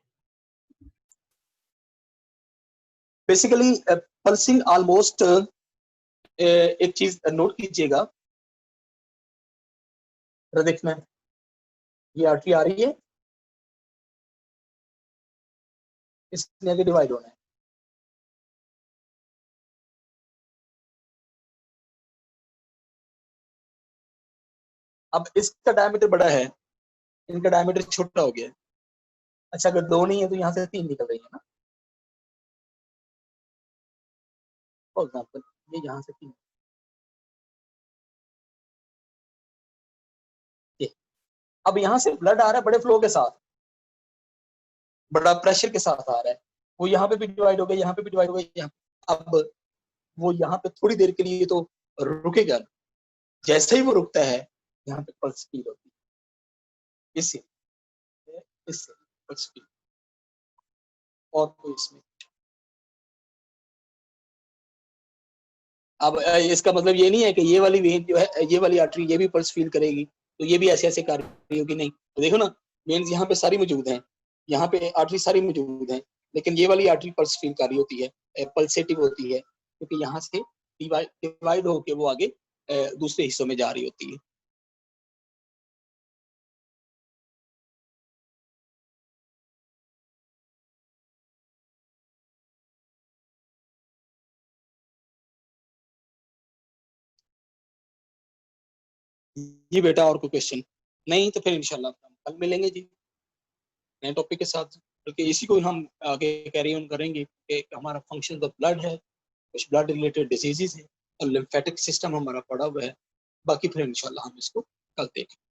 बेसिकली पल्सिंग ऑलमोस्ट, एक चीज नोट कीजिएगा, देखना ये आर्टरी आ रही है, इसने आगे डिवाइड होना है। अब इसका डायमीटर बड़ा है, इनका डायमीटर छोटा हो गया है। अच्छा अगर 2 नहीं है तो यहाँ से 3 निकल रही है ना, फॉर एग्जाम्पल ये यहाँ से 3, ये अब यहाँ से ब्लड आ रहा है बड़े फ्लो के साथ, बड़ा प्रेशर के साथ आ रहा है, वो यहाँ पे भी डिवाइड हो गया, यहाँ पे भी डिवाइड हो गया, अब वो यहाँ पे थोड़ी देर के लिए तो रुकेगा, जैसे ही वो रुकता है यहाँ पे पल्स स्पीड होती है, इससे पल्स स्पीड। और कोई इसमें अब इसका मतलब ये नहीं है कि ये वाली वेन जो है, ये वाली आर्टरी ये भी पल्स फील करेगी तो ये भी ऐसे ऐसे कर रही होगी, नहीं। तो देखो ना वेन्स यहाँ पे सारी मौजूद हैं, यहाँ पे आर्टरी सारी मौजूद हैं, लेकिन ये वाली आर्टरी पल्स फील कर रही होती है, पल्सेटिव होती है, क्योंकि यहाँ से डिवाइड होके वो आगे दूसरे हिस्सों में जा रही होती है। जी बेटा और कोई क्वेश्चन नहीं तो फिर इंशाल्लाह कल मिलेंगे जी नए टॉपिक के साथ, क्योंकि इसी को हम आगे कैरी ऑन करेंगे कि हमारा फंक्शन ऑफ ब्लड है, कुछ ब्लड रिलेटेड डिजीजेस है और लिम्फेटिक सिस्टम हमारा पड़ा हुआ है, बाकी फिर इंशाल्लाह हम इसको कल देखेंगे।